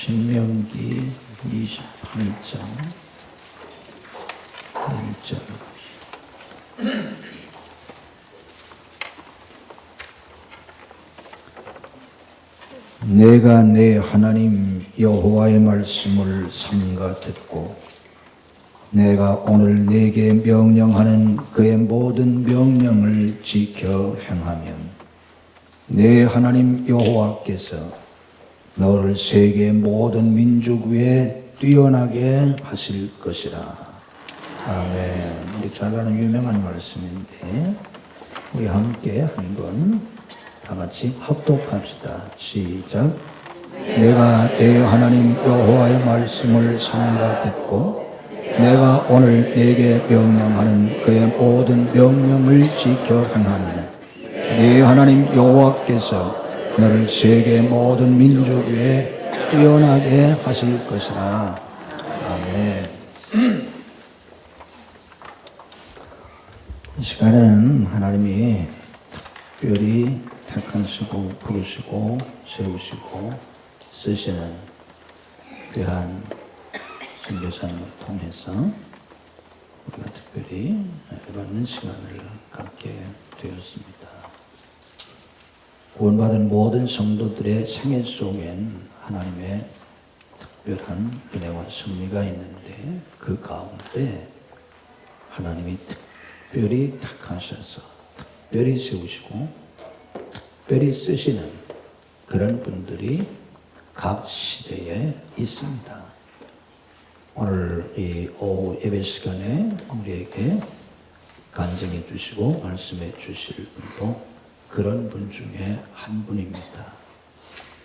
신명기 28장 1절. 내가 내 하나님 여호와의 말씀을 삼가 듣고 내가 오늘 네게 명령하는 그의 모든 명령을 지켜 행하면 내 하나님 여호와께서 너를 세계 모든 민족 위에 뛰어나게 하실 것이라. 아멘. 우리 잘 아는 유명한 말씀인데 우리 함께 한번 다 같이 합독합시다. 시작. 내가 내 하나님 여호와의 말씀을 삼가 듣고 내가 오늘 네게 명령하는 그의 모든 명령을 지켜 행하면 네 하나님 여호와께서 너를 세계 모든 민족 위에 뛰어나게 하실 것이라. 아멘. 이 시간은 하나님이 특별히 택하시고 부르시고 세우시고 쓰시는 귀한 선교사님을 통해서 우리가 특별히 받는 시간을 갖게 되었습니다. 구원받은 모든 성도들의 생애 속엔 하나님의 특별한 은혜와 섭리가 있는데 그 가운데 하나님이 특별히 택하셔서 특별히 세우시고 특별히 쓰시는 그런 분들이 각 시대에 있습니다. 오늘 이 오후 예배 시간에 우리에게 간증해 주시고 말씀해 주실 분도 그런 분 중에 한 분입니다.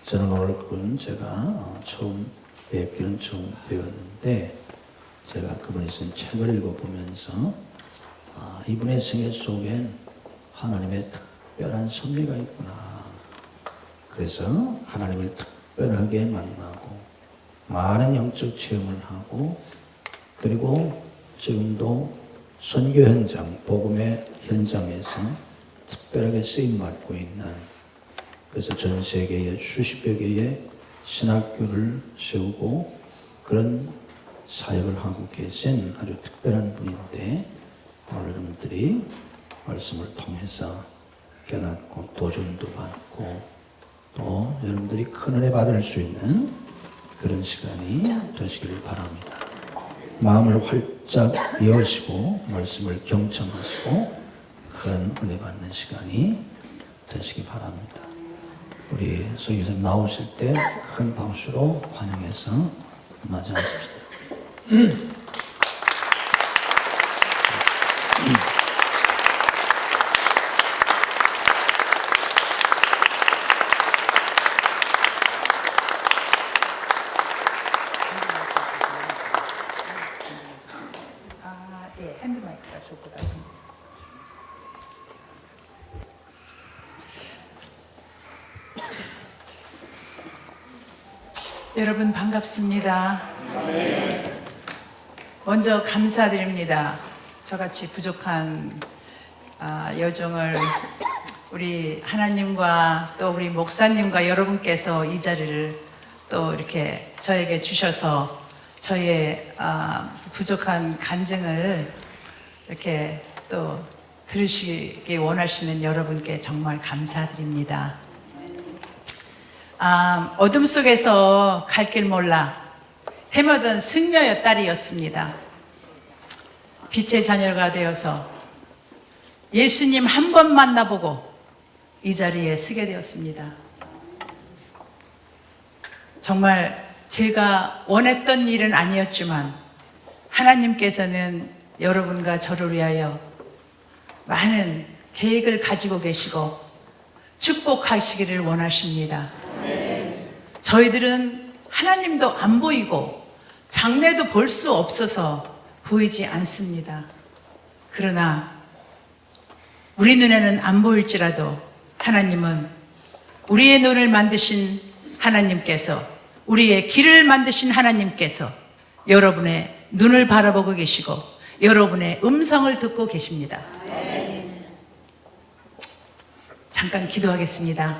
저는 오늘 그분 제가 처음 배웠는데 제가 그분이 쓴 책을 읽어보면서 이분의 생애 속엔 하나님의 특별한 섭리가 있구나. 그래서 하나님을 특별하게 만나고 많은 영적 체험을 하고 그리고 지금도 선교 현장, 복음의 현장에서 특별하게 쓰임받고 있는, 그래서 전 세계에 수십여 개의 신학교를 세우고 그런 사역을 하고 계신 아주 특별한 분인데 오늘 여러분들이 말씀을 통해서 깨닫고 도전도 받고 또 여러분들이 큰 은혜 받을 수 있는 그런 시간이 되시기를 바랍니다. 마음을 활짝 여시고 말씀을 경청하시고 큰 은혜 받는 시간이 되시기 바랍니다. 우리 서기사님 나오실 때 큰 박수로 환영해서 맞이하십시다. 핸드마이크가 좋을 것 같은데. 여러분 반갑습니다. 먼저 감사드립니다. 저같이 부족한 여정을 우리 하나님과 또 우리 목사님과 여러분께서 이 자리를 또 이렇게 저에게 주셔서 저의 부족한 간증을 이렇게 또 들으시기 원하시는 여러분께 정말 감사드립니다. 어둠 속에서 갈 길 몰라 헤매던 승려의 딸이었습니다. 빛의 자녀가 되어서 예수님 한 번 만나보고 이 자리에 서게 되었습니다. 정말 제가 원했던 일은 아니었지만 하나님께서는 여러분과 저를 위하여 많은 계획을 가지고 계시고 축복하시기를 원하십니다. 저희들은 하나님도 안 보이고 장래도 볼 수 없어서 보이지 않습니다. 그러나 우리 눈에는 안 보일지라도 하나님은 우리의 눈을 만드신 하나님께서, 우리의 길을 만드신 하나님께서 여러분의 눈을 바라보고 계시고 여러분의 음성을 듣고 계십니다. 잠깐 기도하겠습니다.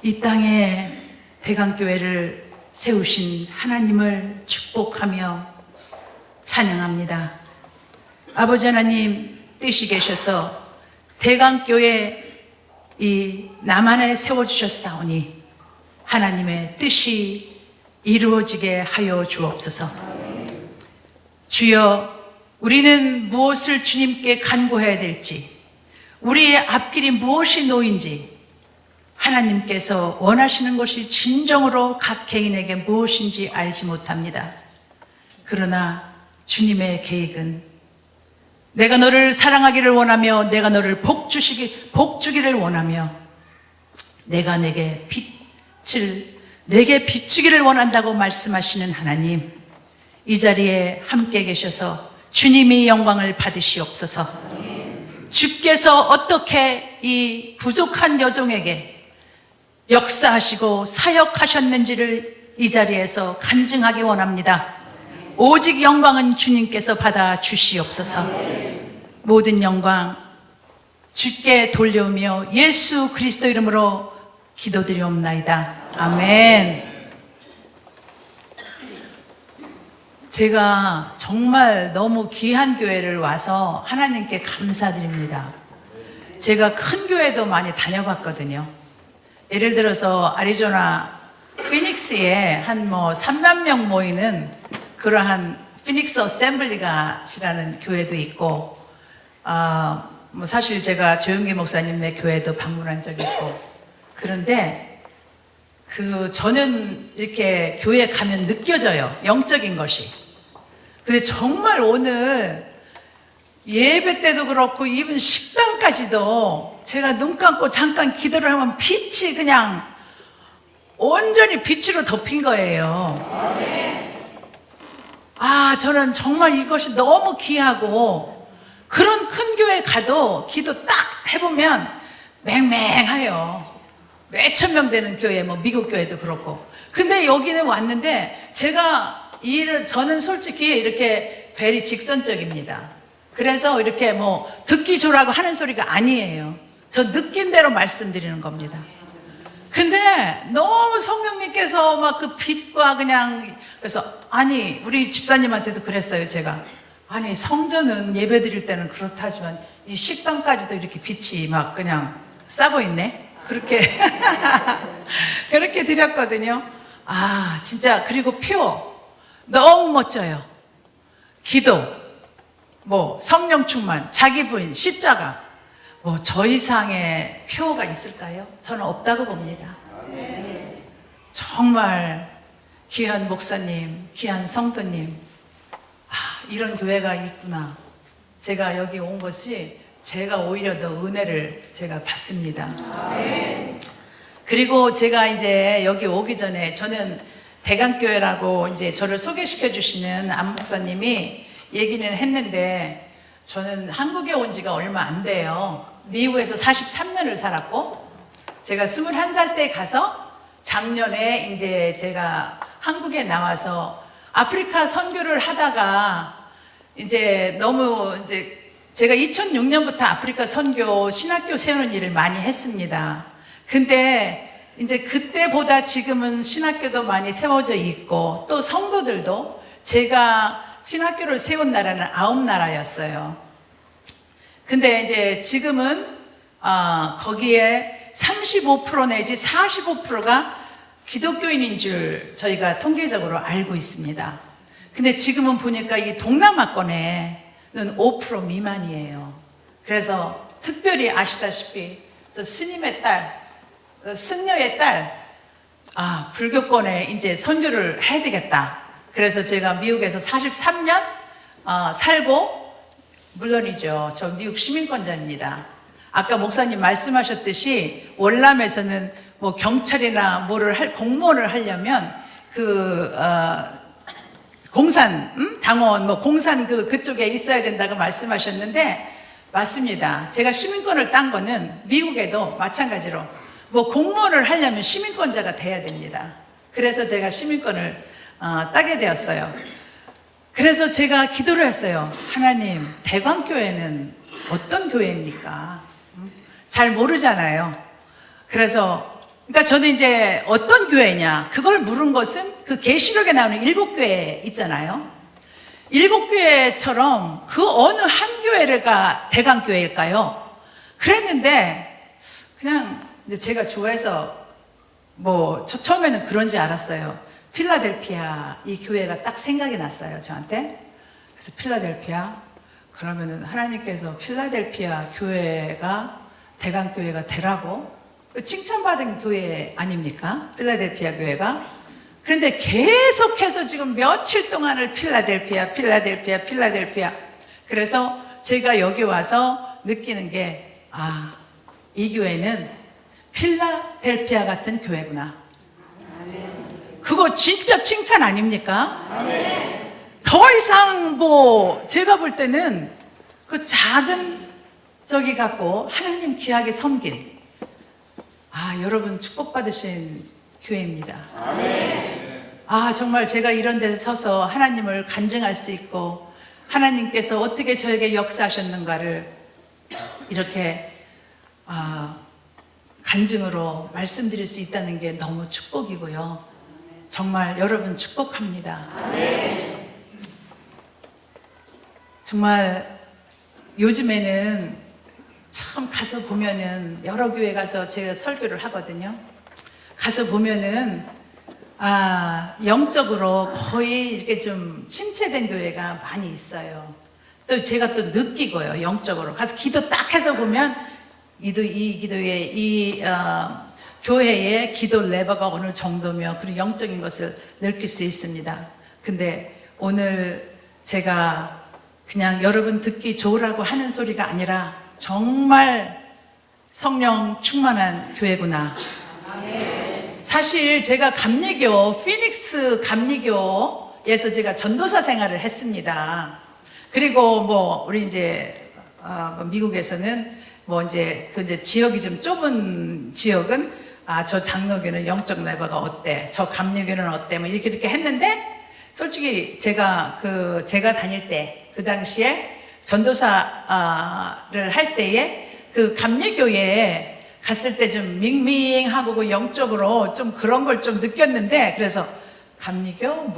이 땅에 대강교회를 세우신 하나님을 축복하며 찬양합니다. 아버지 하나님 뜻이 계셔서 대강교회 이 남한에 세워주셨사오니 하나님의 뜻이 이루어지게 하여 주옵소서. 주여, 우리는 무엇을 주님께 간구해야 될지, 우리의 앞길이 무엇이 놓인지, 하나님께서 원하시는 것이 진정으로 각 개인에게 무엇인지 알지 못합니다. 그러나 주님의 계획은 내가 너를 사랑하기를 원하며 내가 너를 복주기를 원하며 내가 내게 비추기를 원한다고 말씀하시는 하나님, 이 자리에 함께 계셔서 주님이 영광을 받으시옵소서. 주께서 어떻게 이 부족한 여종에게 역사하시고 사역하셨는지를 이 자리에서 간증하기 원합니다. 오직 영광은 주님께서 받아 주시옵소서. 모든 영광 주께 돌려오며 예수 그리스도 이름으로 기도드리옵나이다. 아멘. 제가 정말 너무 귀한 교회를 와서 하나님께 감사드립니다. 제가 큰 교회도 많이 다녀봤거든요. 예를 들어서 애리조나 피닉스에 한 3만 명 모이는 그러한 피닉스 어셈블리가라는 교회도 있고, 사실 제가 조영기 목사님네 교회도 방문한 적이 있고, 그런데 저는 이렇게 교회 가면 느껴져요, 영적인 것이. 근데 정말 오늘 예배 때도 그렇고 이번 식당까지도 제가 눈 감고 잠깐 기도를 하면 빛이 그냥 온전히 빛으로 덮인 거예요. 저는 정말 이것이 너무 귀하고, 그런 큰 교회 가도 기도 딱 해보면 맹맹해요. 몇천 명 되는 교회, 미국 교회도 그렇고. 근데 여기는 왔는데 저는 솔직히 이렇게 벨이 직선적입니다. 그래서 이렇게 듣기 좋으라고 하는 소리가 아니에요. 저 느낀 대로 말씀드리는 겁니다. 근데 너무 성령님께서 막 그 빛과 그래서 우리 집사님한테도 그랬어요, 제가. 성전은 예배 드릴 때는 그렇다지만 이 식당까지도 이렇게 빛이 막 그냥 싸고 있네? 그렇게 그렇게 드렸거든요. 진짜. 그리고 표 너무 멋져요. 기도, 성령 충만, 자기 부인, 십자가, 저 이상의 표가 있을까요? 저는 없다고 봅니다. 정말 귀한 목사님, 귀한 성도님, 이런 교회가 있구나. 제가 여기 온 것이 제가 오히려 더 은혜를 제가 받습니다. 그리고 제가 이제 여기 오기 전에 저는 대강교회라고 이제 저를 소개시켜 주시는 안 목사님이 얘기는 했는데, 저는 한국에 온 지가 얼마 안 돼요. 미국에서 43년을 살았고, 제가 21살 때 가서 작년에 이제 제가 한국에 나와서 아프리카 선교를 하다가 제가 2006년부터 아프리카 선교 신학교 세우는 일을 많이 했습니다. 근데 이제 그때보다 지금은 신학교도 많이 세워져 있고, 또 성도들도, 제가 신학교를 세운 나라는 9나라였어요. 근데 이제 지금은 거기에 35% 내지 45%가 기독교인인 줄 저희가 통계적으로 알고 있습니다. 근데 지금은 보니까 이 동남아권에는 5% 미만이에요. 그래서 특별히 아시다시피 저 스님의 딸, 승려의 딸, 불교권에 이제 선교를 해야 되겠다. 그래서 제가 미국에서 43년 살고, 물론이죠, 저 미국 시민권자입니다. 아까 목사님 말씀하셨듯이 월남에서는 경찰이나 공무원을 하려면 공산, 당원, 공산 그쪽에 있어야 된다고 말씀하셨는데, 맞습니다. 제가 시민권을 딴 거는 미국에도 마찬가지로 공무원을 하려면 시민권자가 돼야 됩니다. 그래서 제가 시민권을 따게 되었어요. 그래서 제가 기도를 했어요. 하나님, 대광교회는 어떤 교회입니까? 잘 모르잖아요. 그래서 그러니까 저는 이제 어떤 교회냐 그걸 물은 것은 그 계시록에 나오는 7교회 있잖아요. 7교회처럼 그 어느 한 교회가 대강교회일까요? 그랬는데 그냥 이제 제가 좋아해서 처음에는 그런지 알았어요. 필라델피아 이 교회가 딱 생각이 났어요, 저한테. 그래서 필라델피아? 그러면은 하나님께서 필라델피아 교회가 대강교회가 되라고 칭찬받은 교회 아닙니까? 필라델피아 교회가. 그런데 계속해서 지금 며칠 동안을 필라델피아. 그래서 제가 여기 와서 느끼는 게, 이 교회는 필라델피아 같은 교회구나. 그거 진짜 칭찬 아닙니까? 더 이상 제가 볼 때는 그 작은 저기 갖고 하나님 귀하게 섬긴, 여러분 축복받으신 교회입니다. 정말 제가 이런 데서 서서 하나님을 간증할 수 있고 하나님께서 어떻게 저에게 역사하셨는가를 이렇게 간증으로 말씀드릴 수 있다는 게 너무 축복이고요. 정말 여러분 축복합니다. 정말 요즘에는 참 가서 보면은 여러 교회 가서 제가 설교를 하거든요. 가서 보면은 영적으로 거의 이렇게 좀 침체된 교회가 많이 있어요. 또 제가 또 느끼고요, 영적으로 가서 기도 딱 해서 보면 이 교회의 기도 레버가 어느 정도며 그런 영적인 것을 느낄 수 있습니다. 근데 오늘 제가 그냥 여러분 듣기 좋으라고 하는 소리가 아니라 정말 성령 충만한 교회구나. 사실 제가 감리교, 피닉스 감리교에서 제가 전도사 생활을 했습니다. 그리고 우리 이제 미국에서는 이제 지역이 좀 좁은 지역은 저 장로교는 영적 레버가 어때? 저 감리교는 어때? 이렇게 했는데 솔직히 제가 다닐 때 그 당시에 전도사를 할 때에 그 감리교회에 갔을 때 좀 밍밍하고 그 영적으로 좀 그런 걸 좀 느꼈는데, 그래서 감리교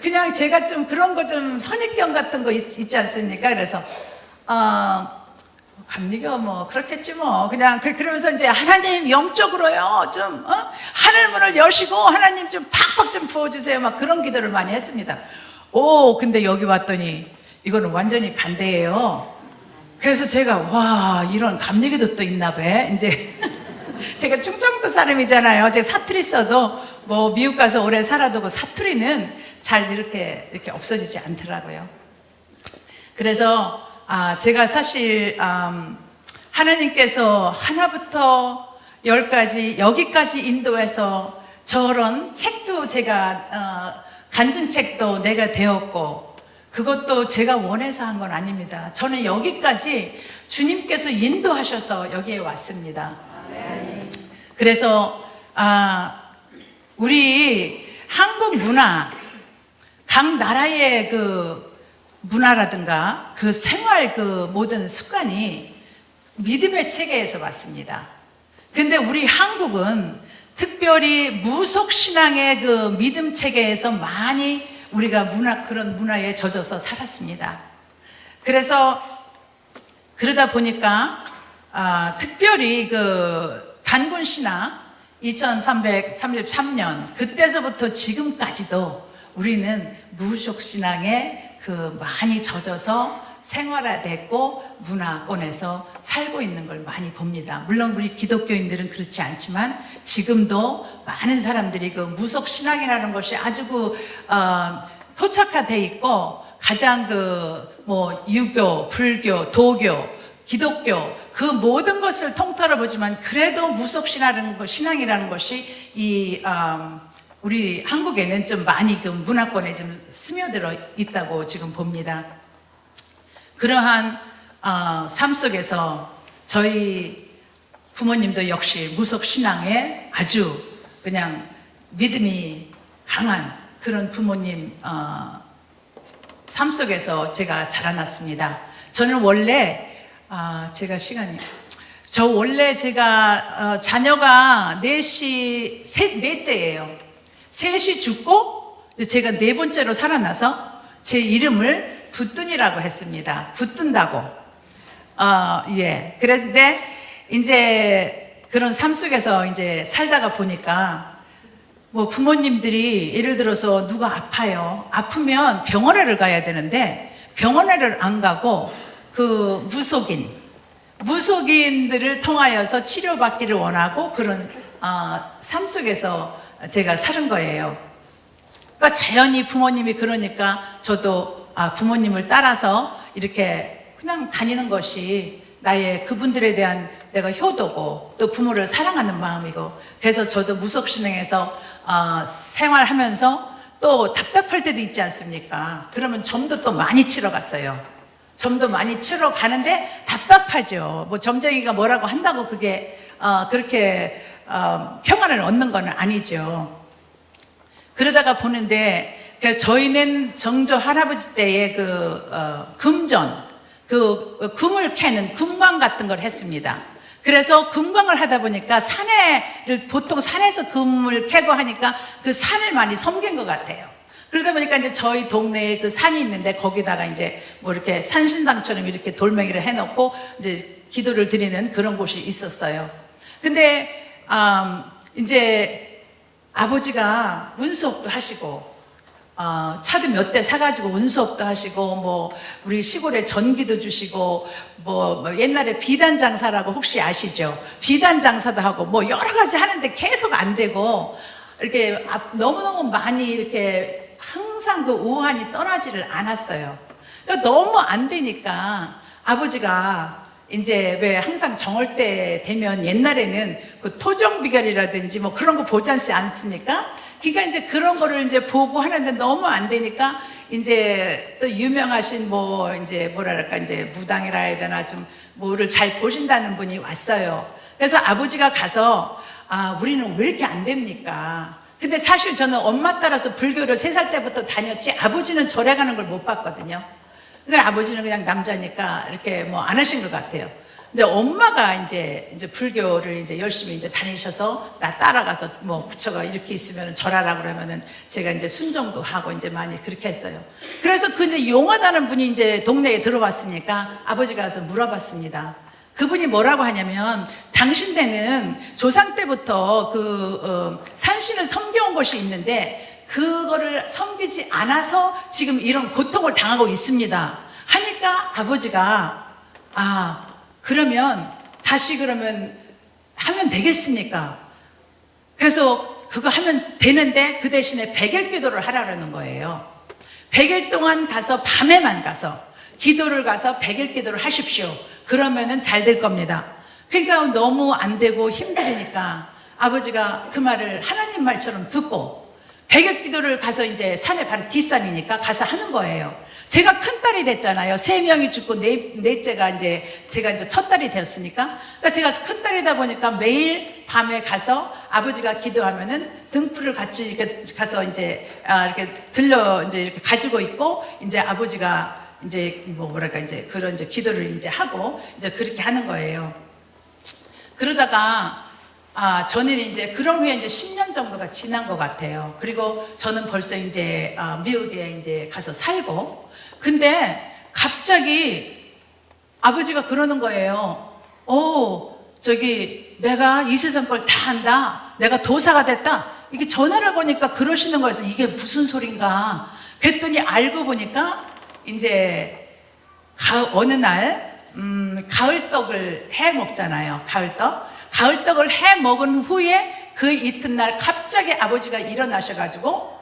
그냥 제가 좀 그런 거 좀 선입견 같은 거 있지 않습니까? 그래서 감리교 그렇겠지 그냥 그러면서 이제 하나님 영적으로요 좀 하늘 문을 여시고 하나님 좀 팍팍 좀 부어주세요 막 그런 기도를 많이 했습니다. 근데 여기 왔더니 이거는 완전히 반대예요. 그래서 제가 이런 감리교도 또 있나 봐. 이제 제가 충청도 사람이잖아요. 제가 사투리 써도 미국 가서 오래 살아도 그 사투리는 잘 이렇게 없어지지 않더라고요. 그래서 제가 사실 하나님께서 하나부터 10까지 여기까지 인도해서 저런 책도 제가 간증책도 내가 되었고 그것도 제가 원해서 한 건 아닙니다. 저는 여기까지 주님께서 인도하셔서 여기에 왔습니다. 그래서 우리 한국 문화, 각 나라의 그 문화라든가 그 생활 그 모든 습관이 믿음의 체계에서 왔습니다. 근데 우리 한국은 특별히 무속신앙의 그 믿음 체계에서 많이 우리가 그런 문화에 젖어서 살았습니다. 그래서 그러다 보니까 특별히 그 단군신앙 2333년 그때서부터 지금까지도 우리는 무속신앙에 많이 젖어서 생활화됐고 문화권에서 살고 있는 걸 많이 봅니다. 물론 우리 기독교인들은 그렇지 않지만 지금도 많은 사람들이 그 무속신앙이라는 것이 아주 토착화돼 있고 가장 유교, 불교, 도교, 기독교 그 모든 것을 통틀어 보지만 그래도 무속신앙이라는 것이 우리 한국에는 좀 많이 그 문화권에 좀 스며들어 있다고 지금 봅니다. 그러한 삶 속에서 저희 부모님도 역시 무속신앙에 아주 그냥 믿음이 강한 그런 부모님 삶 속에서 제가 자라났습니다. 저는 원래 제가 저 원래 제가 자녀가 넷째예요. 셋이 죽고 제가 네 번째로 살아나서 제 이름을 붙든이라고 했습니다. 붙든다고. 예. 그랬는데 이제 그런 삶 속에서 이제 살다가 보니까 뭐 부모님들이 예를 들어서 누가 아파요. 아프면 병원에를 가야 되는데 병원에를 안 가고 그 무속인들을 통하여서 치료받기를 원하고 그런 삶 속에서 제가 사는 거예요. 그러니까 자연히 부모님이 그러니까 저도 부모님을 따라서 이렇게 그냥 다니는 것이 나의 그분들에 대한 내가 효도고 또 부모를 사랑하는 마음이고 그래서 저도 무속신앙에서 생활하면서 또 답답할 때도 있지 않습니까? 그러면 점도 또 많이 치러 갔어요. 점도 많이 치러 가는데 답답하죠. 뭐 점쟁이가 뭐라고 한다고 그게 그렇게 평안을 얻는 건 아니죠. 그러다가 보는데 그래서 저희는 정조 할아버지 때에 금전 금을 캐는 금광 같은 걸 했습니다. 그래서 금광을 하다 보니까 보통 산에서 금을 캐고 하니까 그 산을 많이 섬긴 것 같아요. 그러다 보니까 이제 저희 동네에 그 산이 있는데 거기다가 이제 뭐 이렇게 산신당처럼 이렇게 돌멩이를 해놓고 이제 기도를 드리는 그런 곳이 있었어요. 근데 이제 아버지가 운수업도 하시고 차도 몇 대 사가지고 운수업도 하시고 뭐 우리 시골에 전기도 주시고 뭐 옛날에 비단 장사라고 혹시 아시죠? 비단 장사도 하고 뭐 여러 가지 하는데 계속 안 되고 이렇게 너무너무 많이 이렇게 항상 그 우환이 떠나지를 않았어요. 그러니까 너무 안 되니까 아버지가 이제 왜 항상 정월 때 되면 옛날에는 그 토종비결이라든지 뭐 그런 거 보지 않습니까? 그러니까 이제 그런 거를 이제 보고 하는데 너무 안 되니까 이제 또 유명하신 뭐 이제 뭐랄까 이제 무당이라 해야 되나 좀 뭐를 잘 보신다는 분이 왔어요. 그래서 아버지가 가서 우리는 왜 이렇게 안 됩니까? 근데 사실 저는 엄마 따라서 불교를 3살 때부터 다녔지 아버지는 절에 가는 걸 못 봤거든요. 그러니까 아버지는 그냥 남자니까 이렇게 뭐 안 하신 것 같아요. 이제 엄마가 이제 불교를 이제 열심히 이제 다니셔서 나 따라가서 뭐 부처가 이렇게 있으면 절하라 그러면은 제가 이제 순종도 하고 이제 많이 그렇게 했어요. 그래서 그 이제 용하다는 분이 이제 동네에 들어왔으니까 아버지가 가서 물어봤습니다. 그분이 뭐라고 하냐면 당신네는 조상 때부터 산신을 섬겨온 것이 있는데 그거를 섬기지 않아서 지금 이런 고통을 당하고 있습니다. 하니까 아버지가 그러면 다시 그러면 하면 되겠습니까? 그래서 그거 하면 되는데 그 대신에 100일 기도를 하라는 거예요. 100일 동안 가서 밤에만 가서 기도를 가서 100일 기도를 하십시오. 그러면은 잘 될 겁니다. 그러니까 너무 안 되고 힘드니까 아버지가 그 말을 하나님 말처럼 듣고 100일 기도를 가서 이제 산에 바로 뒷산이니까 가서 하는 거예요. 제가 큰 딸이 됐잖아요. 3명이 죽고 넷째가 이제 제가 이제 첫 딸이 되었으니까. 그러니까 제가 큰 딸이다 보니까 매일 밤에 가서 아버지가 기도하면은 등불을 같이 이렇게 가서 이제 이렇게 이제 이렇게 가지고 있고 이제 아버지가 이제 뭐랄까 이제 그런 이제 기도를 이제 하고 이제 그렇게 하는 거예요. 그러다가 저는 이제 그런 후에 이제 10년 정도가 지난 것 같아요. 그리고 저는 벌써 이제 미국에 이제 가서 살고 근데 갑자기 아버지가 그러는 거예요. 내가 이 세상 걸 다 안다. 내가 도사가 됐다. 이게 전화를 보니까 그러시는 거여서 이게 무슨 소린가. 그랬더니 알고 보니까 이제 어느 날 가을떡을 해 먹잖아요. 가을떡을 해 먹은 후에 그 이튿날 갑자기 아버지가 일어나셔가지고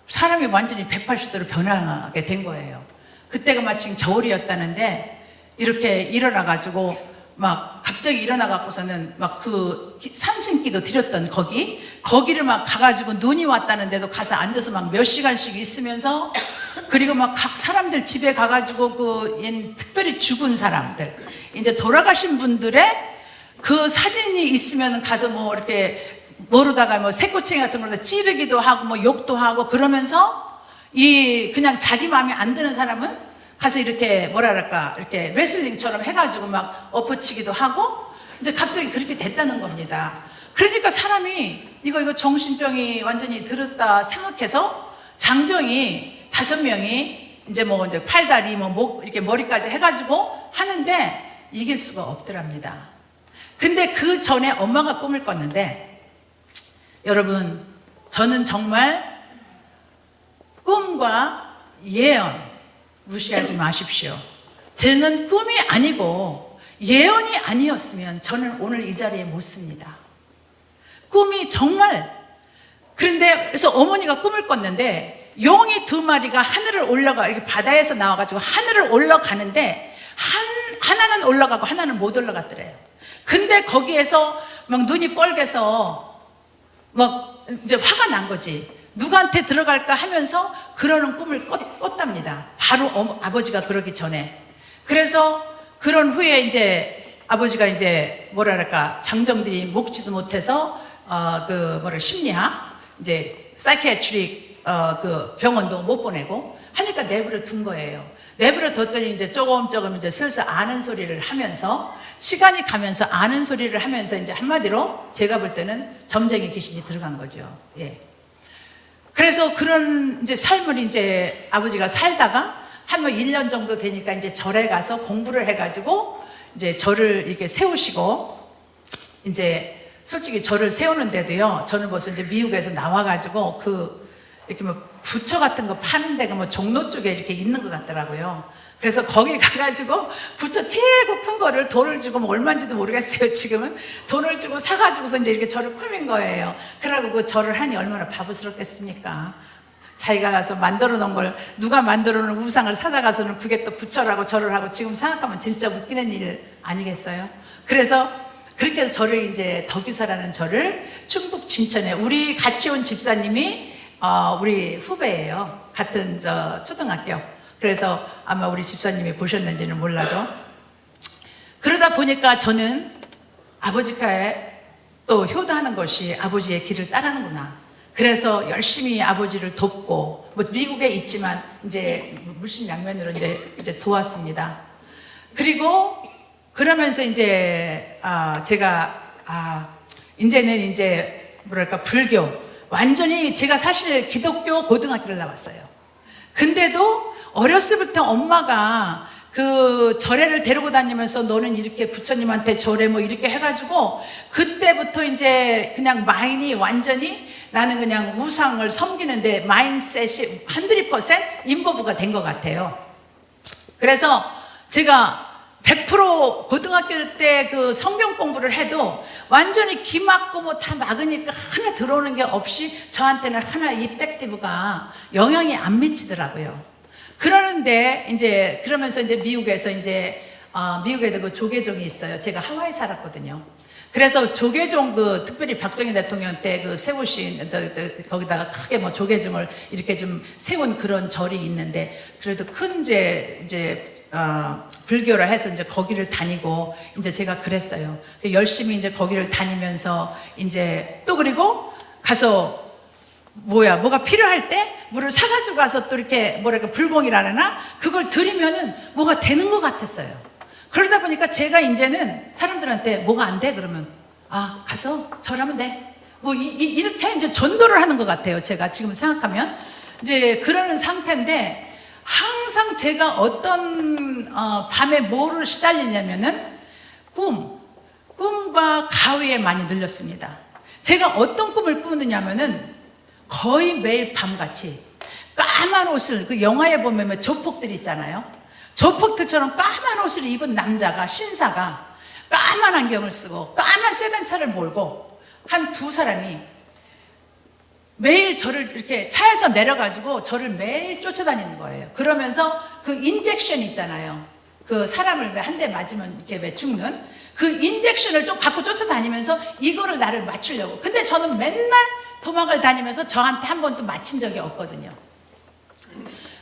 사람이 완전히 180도로 변하게 된 거예요. 그때가 마침 겨울이었다는데 이렇게 일어나가지고 막 갑자기 일어나갖고서는 막 그 산신기도 드렸던 거기를 막 가가지고 눈이 왔다는데도 가서 앉아서 막 몇 시간씩 있으면서 그리고 막 각 사람들 집에 가가지고 특별히 죽은 사람들 이제 돌아가신 분들의 그 사진이 있으면 가서 뭐 이렇게 모르다가 뭐 새꼬챙이 같은 걸로 찌르기도 하고 뭐 욕도 하고 그러면서 그냥 자기 마음에 안 드는 사람은 가서 이렇게 뭐랄까 이렇게 레슬링처럼 해가지고 막 엎어치기도 하고 이제 갑자기 그렇게 됐다는 겁니다. 그러니까 사람이 이거 정신병이 완전히 들었다 생각해서 장정이 5명이 이제 뭐 이제 팔다리 뭐 목 이렇게 머리까지 해가지고 하는데 이길 수가 없더랍니다. 근데 그 전에 엄마가 꿈을 꿨는데, 여러분, 저는 정말 꿈과 예언 무시하지 마십시오. 저는 꿈이 아니고 예언이 아니었으면 저는 오늘 이 자리에 못 씁니다. 꿈이 정말, 그런데 그래서 어머니가 꿈을 꿨는데 용이 2마리가 하늘을 올라가, 이렇게 바다에서 나와가지고 하늘을 올라가는데 하나는 올라가고 하나는 못 올라갔더래요. 근데 거기에서 막 눈이 뻘개서 막 이제 화가 난 거지. 누구한테 들어갈까 하면서 그러는 꿈을 꿨답니다. 바로 아버지가 그러기 전에. 그래서 그런 후에 이제 아버지가 이제 뭐랄까 장정들이 먹지도 못해서 심리학 이제 사이키아트릭 그 병원도 못 보내고 하니까 내버려 둔 거예요. 내버려 뒀더니 이제 조금 이제 슬슬 아는 소리를 하면서, 시간이 가면서 아는 소리를 하면서 이제 한마디로 제가 볼 때는 점쟁이 귀신이 들어간 거죠. 예. 그래서 그런 이제 삶을 이제 아버지가 살다가 한 1년 정도 되니까 이제 절에 가서 공부를 해가지고 이제 절을 이렇게 세우시고, 이제 솔직히 절을 세우는데도요, 저는 벌써 이제 미국에서 나와가지고 이렇게 뭐 부처 같은 거 파는 데가 뭐 종로 쪽에 이렇게 있는 것 같더라고요. 그래서 거기 가가지고 부처 최고 큰 거를 돈을 주고 뭐 얼마인지도 모르겠어요. 지금은 돈을 주고 사가지고서 이제 이렇게 절을 꾸민 거예요. 그러고 그 절을 하니 얼마나 바보스럽겠습니까? 자기가 가서 만들어 놓은 걸, 누가 만들어 놓은 우상을 사다 가서는 그게 또 부처라고 절을 하고, 지금 생각하면 진짜 웃기는 일 아니겠어요? 그래서 그렇게 해서 절을 이제 덕유사라는 절을 충북 진천에, 우리 같이 온 집사님이 우리 후배예요. 같은 초등학교. 그래서 아마 우리 집사님이 보셨는지는 몰라도, 그러다 보니까 저는 아버지가에 또 효도하는 것이 아버지의 길을 따르는구나. 그래서 열심히 아버지를 돕고, 뭐 미국에 있지만 이제 물심양면으로 이제 도왔습니다. 그리고 그러면서 이제 이제는 이제 뭐랄까 불교, 완전히 제가 사실 기독교 고등학교를 나왔어요. 근데도 어렸을 때부터 엄마가 그 절에를 데리고 다니면서 너는 이렇게 부처님한테 절해 뭐 이렇게 해가지고, 그때부터 이제 그냥 마인이 완전히 나는 그냥 우상을 섬기는데 마인셋이 100% 인보브가 된 것 같아요. 그래서 제가 100% 고등학교 때 그 성경 공부를 해도 완전히 귀 막고 뭐 다 막으니까 하나 들어오는 게 없이 저한테는 하나 이펙티브가 영향이 안 미치더라고요. 그러는데 이제 그러면서 이제 미국에서 이제 미국에도 그 조계종이 있어요. 제가 하와이 살았거든요. 그래서 조계종 특별히 박정희 대통령 때 세우신 거기다가 크게 뭐 조계종을 이렇게 좀 세운 그런 절이 있는데, 그래도 큰 이제 불교라 해서 이제 거기를 다니고 이제 제가 그랬어요. 열심히 이제 거기를 다니면서 이제 또 그리고 가서 뭐가 필요할 때 물을 사가지고 가서 또 이렇게 뭐랄까 불공이라나 그걸 드리면은 뭐가 되는 것 같았어요. 그러다 보니까 제가 이제는 사람들한테 뭐가 안 돼? 그러면 가서 절하면 돼. 뭐 이렇게 이제 전도를 하는 것 같아요. 제가 지금 생각하면 이제 그러는 상태인데, 항상 제가 어떤 밤에 뭐를 시달리냐면은 꿈과 가위에 많이 눌렸습니다. 제가 어떤 꿈을 꾸느냐면은 거의 매일 밤같이 까만 옷을, 그 영화에 보면 조폭들 있잖아요. 조폭들처럼 까만 옷을 입은 남자가, 신사가 까만 안경을 쓰고 까만 세단차를 몰고 한 2사람이 매일 저를 이렇게 차에서 내려가지고 저를 매일 쫓아다니는 거예요. 그러면서 그 인젝션 있잖아요. 그 사람을 한 대 맞으면 이렇게 왜 죽는 그 인젝션을 좀 받고 쫓아다니면서 이거를 나를 맞추려고. 근데 저는 맨날 도망을 다니면서 저한테 한 번도 맞힌 적이 없거든요.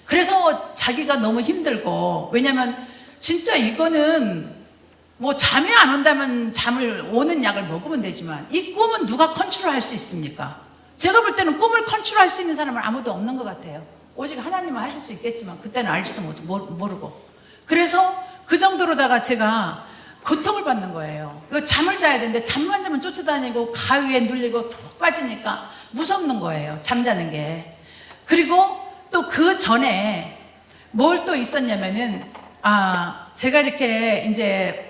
그래서 자기가 너무 힘들고, 왜냐면 진짜 이거는 뭐 잠이 안 온다면 잠을 오는 약을 먹으면 되지만 이 꿈은 누가 컨트롤할 수 있습니까? 제가 볼 때는 꿈을 컨트롤할 수 있는 사람은 아무도 없는 것 같아요. 오직 하나님은 하실 수 있겠지만 그때는 알지도 모르고. 그래서 그 정도로다가 제가 고통을 받는 거예요. 이거 잠을 자야 되는데 잠만 자면 쫓아다니고 가위에 눌리고 푹 빠지니까 무섭는 거예요. 잠자는 게. 그리고 또 그 전에 뭘 또 있었냐면은 제가 이렇게 이제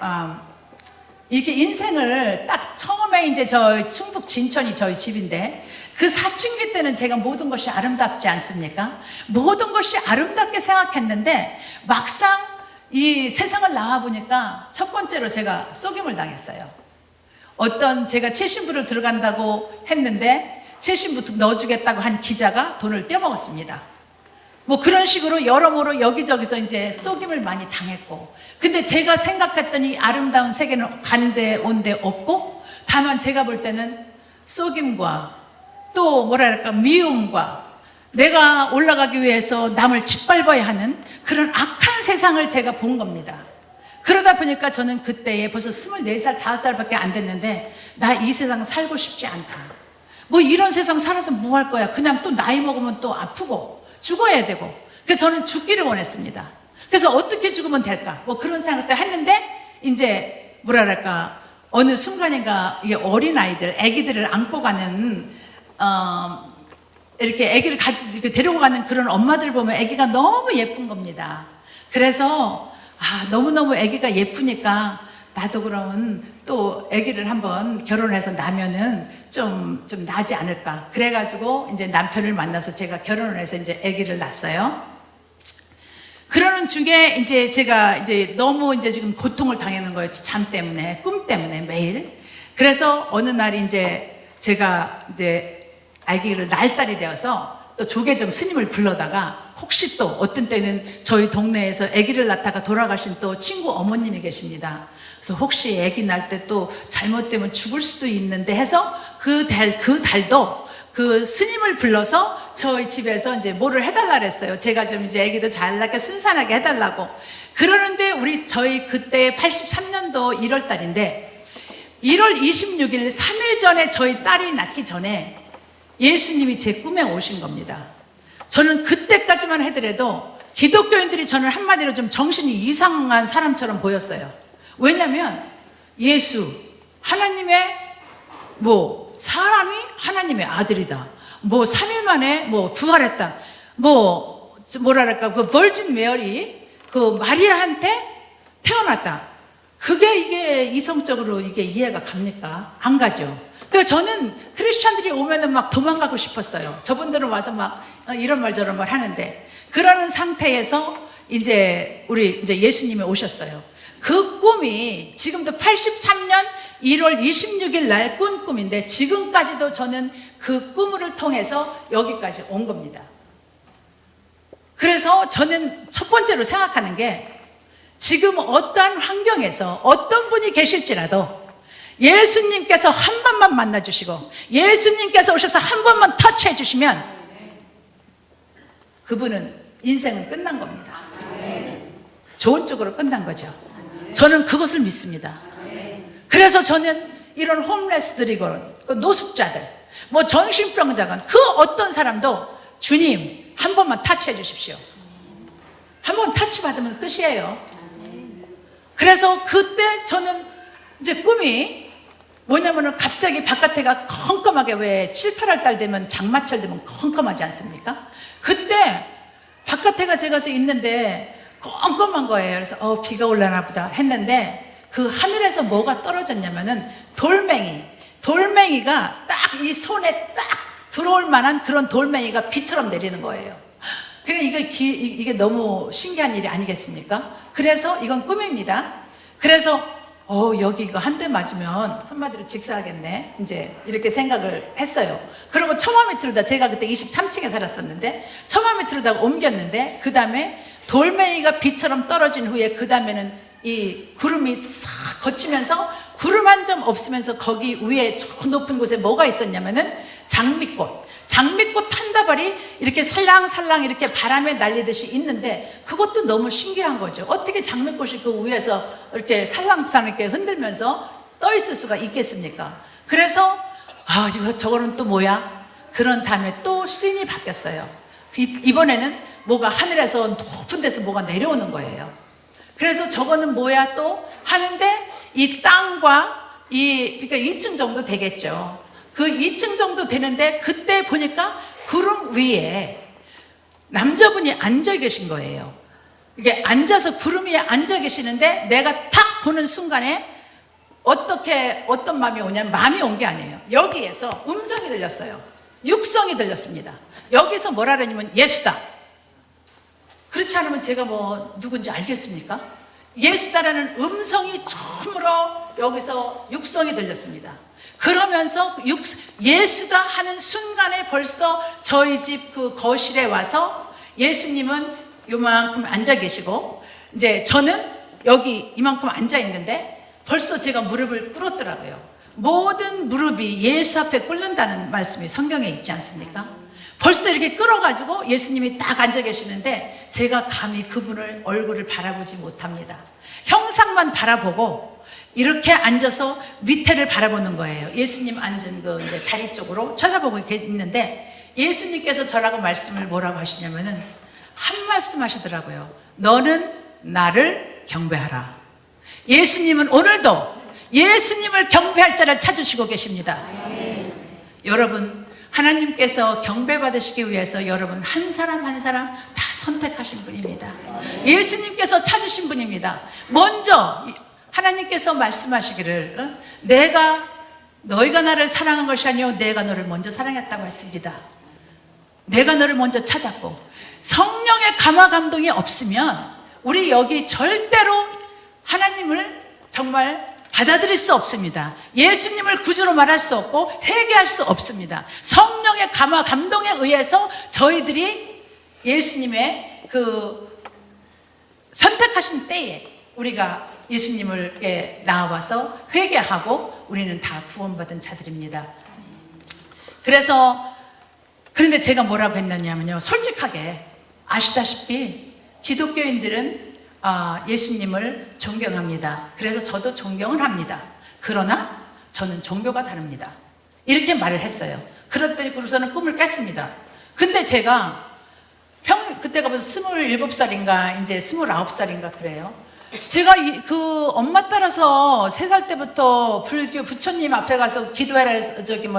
이렇게 인생을 딱 처음에 이제 저희 충북 진천이 저희 집인데 그 사춘기 때는 제가 모든 것이 아름답지 않습니까? 모든 것이 아름답게 생각했는데 막상 이 세상을 나와보니까 첫 번째로 제가 속임을 당했어요. 어떤 제가 최신부를 들어간다고 했는데 최신부 넣어주겠다고 한 기자가 돈을 떼먹었습니다. 뭐 그런 식으로 여러모로 여기저기서 이제 속임을 많이 당했고, 근데 제가 생각했더니 아름다운 세계는 간데 온데 없고, 다만 제가 볼 때는 속임과 또 뭐랄까 미움과 내가 올라가기 위해서 남을 짓밟아야 하는 그런 악한 세상을 제가 본 겁니다. 그러다 보니까 저는 그때에 벌써 24살, 5살밖에 안 됐는데 나 이 세상 살고 싶지 않다. 뭐 이런 세상 살아서 뭐 할 거야. 그냥 또 나이 먹으면 또 아프고 죽어야 되고. 그래서 저는 죽기를 원했습니다. 그래서 어떻게 죽으면 될까? 뭐 그런 생각도 했는데 이제 뭐랄까 어느 순간인가 이 어린 아이들, 아기들을 안고 가는 이렇게 아기를 같이 이렇게 데리고 가는 그런 엄마들 보면 아기가 너무 예쁜 겁니다. 그래서 너무너무 아기가 예쁘니까 나도 그러면 또 아기를 한번 결혼해서 나면은 좀 나지 않을까. 그래가지고 이제 남편을 만나서 제가 결혼을 해서 이제 아기를 낳았어요. 그러는 중에 이제 제가 이제 너무 이제 지금 고통을 당하는 거예요. 잠 때문에, 꿈 때문에 매일. 그래서 어느 날 이제 제가 이제 아기를 낳을 딸이 되어서 또 조계종 스님을 불러다가 혹시 또 어떤 때는 저희 동네에서 아기를 낳다가 돌아가신 또 친구 어머님이 계십니다. 그래서 혹시 아기 낳을 때 또 잘못되면 죽을 수도 있는데 해서 그 달도 그 스님을 불러서 저희 집에서 이제 뭐를 해달라 그랬어요. 제가 좀 이제 아기도 잘 낳게 순산하게 해달라고. 그러는데 저희 그때 83년도 1월 달인데 1월 26일 3일 전에 저희 딸이 낳기 전에 예수님이 제 꿈에 오신 겁니다. 저는 그때까지만 하더라도 기독교인들이 저는 한마디로 좀 정신이 이상한 사람처럼 보였어요. 왜냐하면 예수, 하나님의 사람이 하나님의 아들이다. 3일 만에 부활했다. 뭐랄까 그 벌진 메어리 그 마리아한테 태어났다. 그게 이게 이성적으로 이게 이해가 갑니까? 안 가죠. 그러니까 저는 크리스찬들이 오면은 막 도망가고 싶었어요. 저분들은 와서 막 이런 말 저런 말 하는데, 그러는 상태에서 이제 예수님이 오셨어요. 그 꿈이 지금도 83년 1월 26일 날 꾼 꿈인데 지금까지도 저는 그 꿈을 통해서 여기까지 온 겁니다. 그래서 저는 첫 번째로 생각하는 게 지금 어떠한 환경에서 어떤 분이 계실지라도 예수님께서 한 번만 만나주시고 예수님께서 오셔서 한 번만 터치해 주시면 그분은 인생은 끝난 겁니다. 좋은 쪽으로 끝난 거죠. 저는 그것을 믿습니다. 그래서 저는 이런 홈레스들이건 노숙자들, 정신병자건 그 어떤 사람도 주님 한 번만 터치해 주십시오. 한 번 터치 받으면 끝이에요. 그래서 그때 저는 이제 꿈이 뭐냐면은 갑자기 바깥에가 컴컴하게, 왜 7, 8월 달 되면 장마철 되면 컴컴하지 않습니까? 그때 바깥에가 제가 있는데 껌껌한 거예요. 그래서 비가 올라나 보다 했는데 그 하늘에서 뭐가 떨어졌냐면은 돌멩이가 딱 이 손에 딱 들어올 만한 그런 돌멩이가 비처럼 내리는 거예요. 그러니까 이게 너무 신기한 일이 아니겠습니까? 그래서 이건 꿈입니다. 그래서 여기 이거 한 대 맞으면 한마디로 직사하겠네, 이제 이렇게 생각을 했어요. 그리고 처마 밑으로다, 제가 그때 23층에 살았었는데 처마 밑으로다가 옮겼는데 그 다음에 돌멩이가 비처럼 떨어진 후에 그 다음에는 이 구름이 싹 거치면서 구름 한 점 없으면서 거기 위에 저 높은 곳에 뭐가 있었냐면은 장미꽃 한 다발이 이렇게 살랑살랑 이렇게 바람에 날리듯이 있는데 그것도 너무 신기한 거죠. 어떻게 장미꽃이 그 위에서 이렇게 살랑살랑 이렇게 흔들면서 떠 있을 수가 있겠습니까? 그래서 저거는 또 뭐야? 그런 다음에 또 씬이 바뀌었어요. 이번에는 뭐가 하늘에서 높은 데서 뭐가 내려오는 거예요. 그래서 저거는 뭐야 또 하는데 이 땅과 그러니까 2층 정도 되겠죠. 그 2층 정도 되는데 그때 보니까 구름 위에 남자분이 앉아 계신 거예요. 이게 앉아서 구름 위에 앉아 계시는데 내가 탁 보는 순간에 어떤 마음이 오냐면, 마음이 온 게 아니에요. 여기에서 음성이 들렸어요. 육성이 들렸습니다. 여기서 뭐라 그러냐면 예수다. 그렇지 않으면 제가 뭐 누군지 알겠습니까? 예수다라는 음성이 처음으로 여기서 육성이 들렸습니다. 그러면서 예수다 하는 순간에 벌써 저희 집 그 거실에 와서 예수님은 요만큼 앉아 계시고, 이제 저는 여기 이만큼 앉아 있는데 벌써 제가 무릎을 꿇었더라고요. 모든 무릎이 예수 앞에 꿇는다는 말씀이 성경에 있지 않습니까? 벌써 이렇게 끌어가지고 예수님이 딱 앉아 계시는데 제가 감히 그분을 얼굴을 바라보지 못합니다. 형상만 바라보고 이렇게 앉아서 밑에를 바라보는 거예요. 예수님 앉은 그 이제 다리 쪽으로 쳐다보고 있는데 예수님께서 저라고 말씀을 뭐라고 하시냐면은 한 말씀 하시더라고요. 너는 나를 경배하라. 예수님은 오늘도 예수님을 경배할 자를 찾으시고 계십니다. 여러분, 하나님께서 경배받으시기 위해서 여러분 한 사람 한 사람 다 선택하신 분입니다. 예수님께서 찾으신 분입니다. 먼저 하나님께서 말씀하시기를 너희가 나를 사랑한 것이 아니요 내가 너를 먼저 사랑했다고 했습니다. 내가 너를 먼저 찾았고, 성령의 감화 감동이 없으면 우리 여기 절대로 하나님을 정말 받아들일 수 없습니다. 예수님을 구주로 말할 수 없고 회개할 수 없습니다. 성령의 감화 감동에 의해서 저희들이 예수님의 그 선택하신 때에 우리가 예수님을 나와서 회개하고 우리는 다 구원받은 자들입니다. 그런데 제가 뭐라고 했느냐면요, 솔직하게 아시다시피 기독교인들은 예수님을 존경합니다. 그래서 저도 존경을 합니다. 그러나 저는 종교가 다릅니다. 이렇게 말을 했어요. 그랬더니 그래서는 꿈을 깼습니다. 근데 제가 그때가 벌써 27살인가 이제 29살인가 그래요. 제가 그 엄마 따라서 3살 때부터 불교 부처님 앞에 가서 기도해라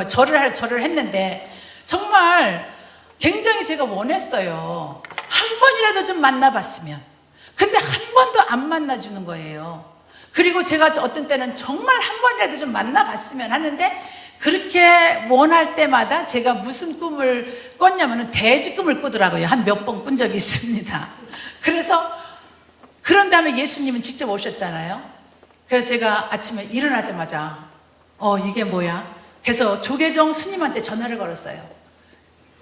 절을 했는데 정말 굉장히 제가 원했어요. 한 번이라도 좀 만나봤으면. 근데 한 번도 안 만나주는 거예요. 그리고 제가 어떤 때는 정말 한 번이라도 좀 만나봤으면 하는데, 그렇게 원할 때마다 제가 무슨 꿈을 꿨냐면은 돼지 꿈을 꾸더라고요. 한 몇 번 꾼 적이 있습니다. 그런 다음에 예수님은 직접 오셨잖아요. 그래서 제가 아침에 일어나자마자 이게 뭐야? 그래서 조계종 스님한테 전화를 걸었어요.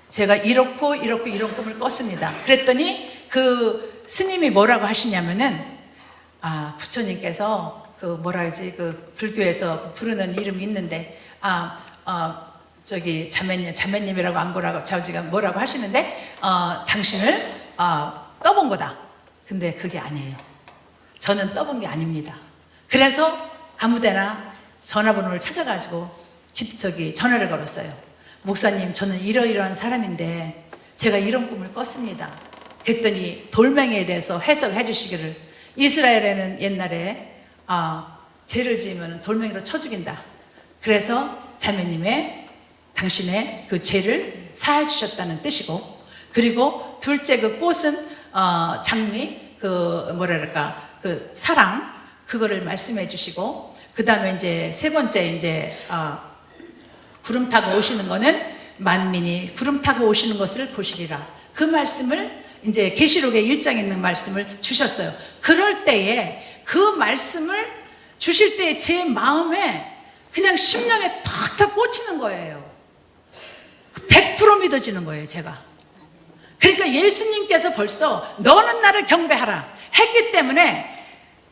제가 이런 꿈을 꿨습니다. 그랬더니 그 스님이 뭐라고 하시냐면은 부처님께서 그 불교에서 부르는 이름이 있는데 자매님이라고 안고라고 자우지가 뭐라고 하시는데 당신을 떠본 거다. 근데 그게 아니에요. 저는 떠본 게 아닙니다. 그래서 아무데나 전화번호를 찾아가지고 전화를 걸었어요. 목사님, 저는 이러이러한 사람인데 제가 이런 꿈을 꿨습니다. 그랬더니 돌멩이에 대해서 해석해 주시기를, 이스라엘에는 옛날에 죄를 지으면 돌멩이로 쳐 죽인다. 그래서 자매님의 당신의 그 죄를 사해 주셨다는 뜻이고, 그리고 둘째 그 꽃은 장미, 그 사랑, 그거를 말씀해 주시고, 그 다음에 이제 세 번째 구름 타고 오시는 거는 만민이 구름 타고 오시는 것을 보시리라. 그 말씀을 이제 계시록의 1장에 있는 말씀을 주셨어요. 그럴 때에 그 말씀을 주실 때에 제 마음에 그냥 심령에 탁탁 꽂히는 거예요. 100% 믿어지는 거예요, 제가. 그러니까 예수님께서 벌써 너는 나를 경배하라 했기 때문에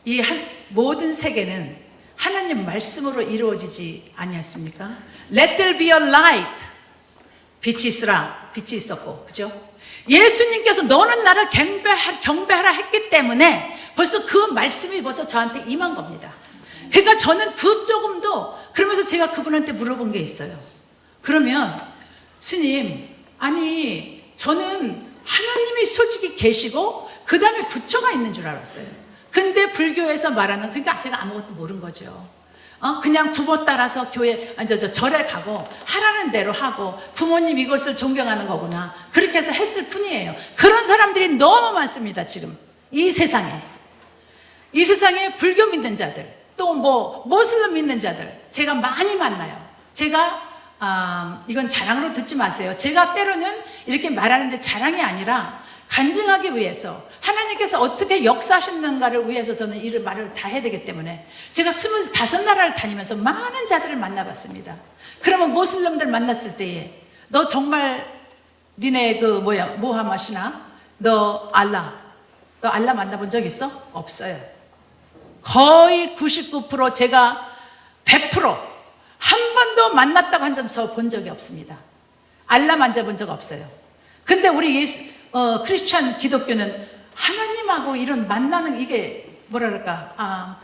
이 모든 세계는 하나님 말씀으로 이루어지지 아니었습니까? Let there be a light. 빛이 있으라. 빛이 있었고, 그죠? 예수님께서 너는 나를 경배하라 했기 때문에 벌써 그 말씀이 벌써 저한테 임한 겁니다. 그러니까 저는 그러면서 제가 그분한테 물어본 게 있어요. 그러면 스님, 아니 저는 하나님이 솔직히 계시고 그 다음에 부처가 있는 줄 알았어요. 근데 불교에서 말하는, 그러니까 제가 아무것도 모르는 거죠. 그냥 부모 따라서 교회, 절에 가고 하라는 대로 하고 부모님 이것을 존경하는 거구나. 그렇게 해서 했을 뿐이에요. 그런 사람들이 너무 많습니다, 지금. 이 세상에. 이 세상에 불교 믿는 자들, 또 뭐, 모슬림 믿는 자들, 제가 많이 만나요. 제가, 이건 자랑으로 듣지 마세요. 제가 때로는 이렇게 말하는데 자랑이 아니라 간증하기 위해서, 하나님께서 어떻게 역사하셨는가를 위해서 저는 이 말을 다 해야 되기 때문에 제가 25나라를 다니면서 많은 자들을 만나봤습니다. 그러면 모슬림들 만났을 때에 너 정말 니네 모하마시나? 너 알라 만나본 적 있어? 없어요. 거의 99% 제가 100% 한 번도 만났다고 한 점 저 본 적이 없습니다. 알라 만져본 적 없어요. 근데 우리 크리스찬 기독교는 하나님하고 이런 만나는 이게 뭐랄까,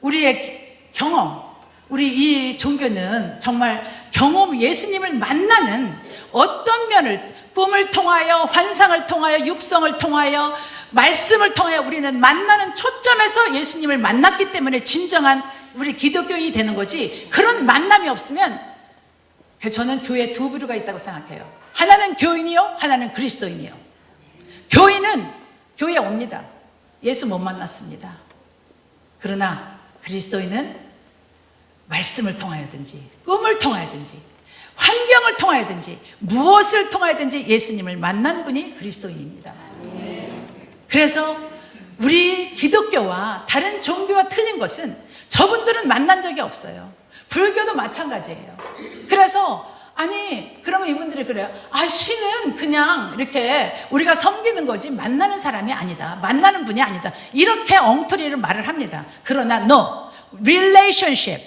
우리의 경험, 우리 이 종교는 정말 경험, 예수님을 만나는 어떤 면을, 꿈을 통하여, 환상을 통하여, 육성을 통하여, 말씀을 통하여 우리는 만나는 초점에서 예수님을 만났기 때문에 진정한 우리 기독교인이 되는 거지, 그런 만남이 없으면 저는 교회에 두 부류가 있다고 생각해요. 하나는 교인이요, 하나는 그리스도인이요. 교인은 교회에 옵니다. 예수 못 만났습니다. 그러나 그리스도인은 말씀을 통하여든지 꿈을 통하여든지 환경을 통하여든지 무엇을 통하여든지 예수님을 만난 분이 그리스도인입니다. 그래서 우리 기독교와 다른 종교와 틀린 것은 저분들은 만난 적이 없어요. 불교도 마찬가지예요. 그래서 그러면 이분들이 그래요. 신은 그냥 이렇게 우리가 섬기는 거지 만나는 사람이 아니다. 만나는 분이 아니다. 이렇게 엉터리로 말을 합니다. 그러나 no, relationship,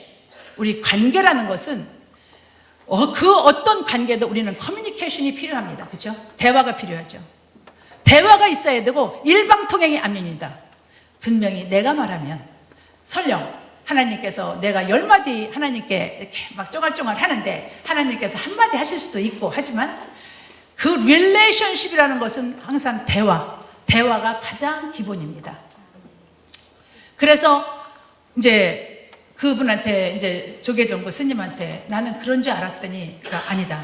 우리 관계라는 것은 그 어떤 관계도 우리는 커뮤니케이션이 필요합니다. 그렇죠? 대화가 필요하죠. 대화가 있어야 되고 일방통행이 아닙니다. 분명히 내가 말하면 설령 하나님께서 내가 10마디 하나님께 이렇게 막 쫑알쫑알 하는데 하나님께서 한마디 하실 수도 있고 하지만 그 릴레이션십이라는 것은 항상 대화가 가장 기본입니다. 그래서 이제 그분한테 이제 조계종고 스님한테 나는 그런 줄 알았더니 아니다.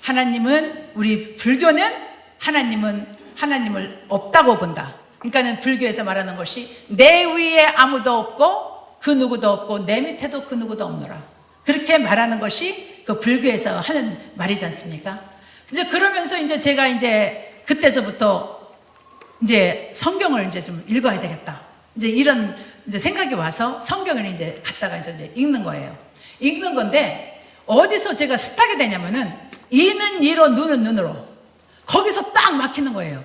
하나님은, 우리 불교는 하나님을 없다고 본다. 그러니까는 불교에서 말하는 것이 내 위에 아무도 없고 그 누구도 없고 내 밑에도 그 누구도 없노라. 그렇게 말하는 것이 그 불교에서 하는 말이지 않습니까? 이제 그러면서 이제 제가 이제 그때서부터 이제 성경을 이제 좀 읽어야 되겠다. 이제 이런 이제 생각이 와서 성경을 이제 갖다가 이제 읽는 거예요. 읽는 건데 어디서 제가 스타게 되냐면은 이는 이로 눈은 눈으로 거기서 딱 막히는 거예요.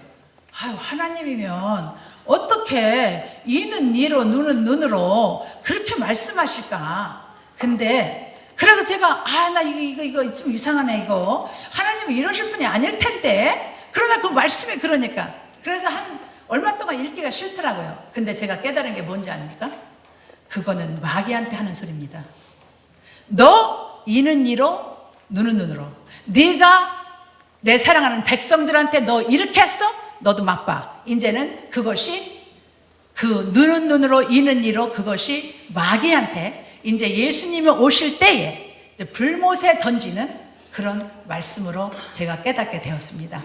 하나님이면 어떻게 이는 이로 눈은 눈으로 그렇게 말씀하실까? 근데 그래서 제가 나 이거 좀 이상하네. 이거 하나님은 이러실 분이 아닐 텐데. 그러나 그 말씀이 그러니까 그래서 한 얼마 동안 읽기가 싫더라고요. 근데 제가 깨달은 게 뭔지 아닙니까? 그거는 마귀한테 하는 소리입니다. 너 이는 이로 눈은 눈으로, 네가 내 사랑하는 백성들한테 너 이렇게 했어? 너도 맛봐. 이제는 그것이 그 눈은 눈으로 이는 이로 그것이 마귀한테 이제 예수님이 오실 때에 불못에 던지는 그런 말씀으로 제가 깨닫게 되었습니다.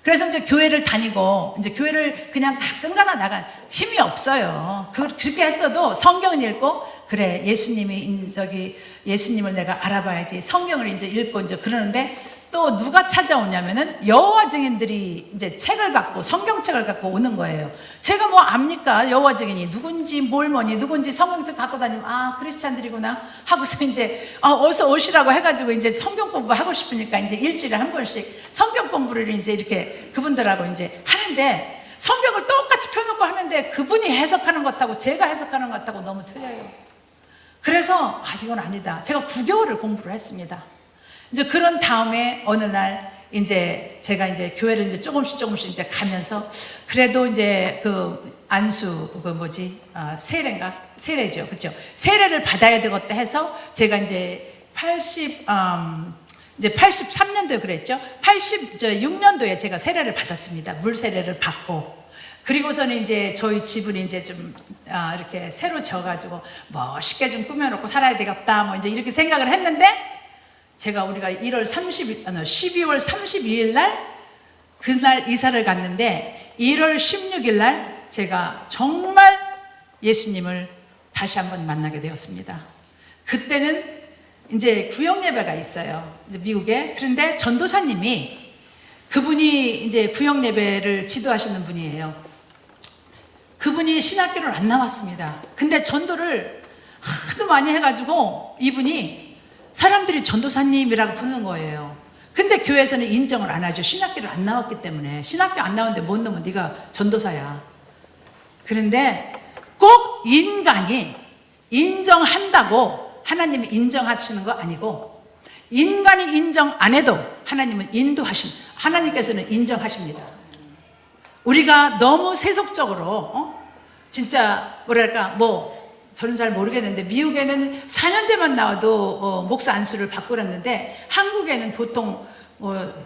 그래서 이제 교회를 다니고 이제 교회를 그냥 가끔가다 나간 힘이 없어요. 그렇게 했어도 성경을 읽고 그래 예수님을 내가 알아봐야지 성경을 이제 읽고 이제 그러는데 또 누가 찾아오냐면은 여호와 증인들이 이제 책을 갖고 성경책을 갖고 오는 거예요. 제가 뭐 압니까? 여호와 증인이 누군지 뭐니 누군지 성경책 갖고 다니면 크리스찬들이구나 하고서 이제 어서 오시라고 해가지고 이제 성경 공부 하고 싶으니까 이제 일주일에 한 번씩 성경 공부를 이제 이렇게 그분들하고 이제 하는데 성경을 똑같이 펴놓고 하는데 그분이 해석하는 것하고 제가 해석하는 것하고 너무 틀려요. 그래서 이건 아니다. 제가 9개월을 공부를 했습니다. 이제 그런 다음에 어느 날 이제 제가 이제 교회를 이제 조금씩 이제 가면서 그래도 이제 그 안수 세례죠, 그렇죠? 세례를 받아야 되겠다 해서 제가 이제 83년도에 그랬죠. 86년도에 제가 세례를 받았습니다. 물 세례를 받고 그리고서는 이제 저희 집을 이제 좀 이렇게 새로 지어가지고 멋있게 좀 꾸며놓고 살아야 되겠다 뭐 이제 이렇게 생각을 했는데 우리가 12월 32일 날 그날 이사를 갔는데 1월 16일 날 제가 정말 예수님을 다시 한번 만나게 되었습니다. 그때는 이제 구역 예배가 있어요. 이제 미국에. 그런데 전도사님이 그분이 이제 구역 예배를 지도하시는 분이에요. 그분이 신학교를 안 나왔습니다. 근데 전도를 하도 많이 해가지고 이분이 사람들이 전도사님이라고 부르는 거예요. 근데 교회에서는 인정을 안 하죠. 신학교를 안 나왔기 때문에. 신학교 안 나왔는데 뭔 놈은 네가 전도사야. 그런데 꼭 인간이 인정한다고 하나님이 인정하시는 거 아니고 인간이 인정 안 해도 하나님은 하나님께서는 인정하십니다. 우리가 너무 세속적으로 진짜 뭐랄까 저는 잘 모르겠는데 미국에는 4년제만 나와도 목사 안수를 받고 그랬는데 한국에는 보통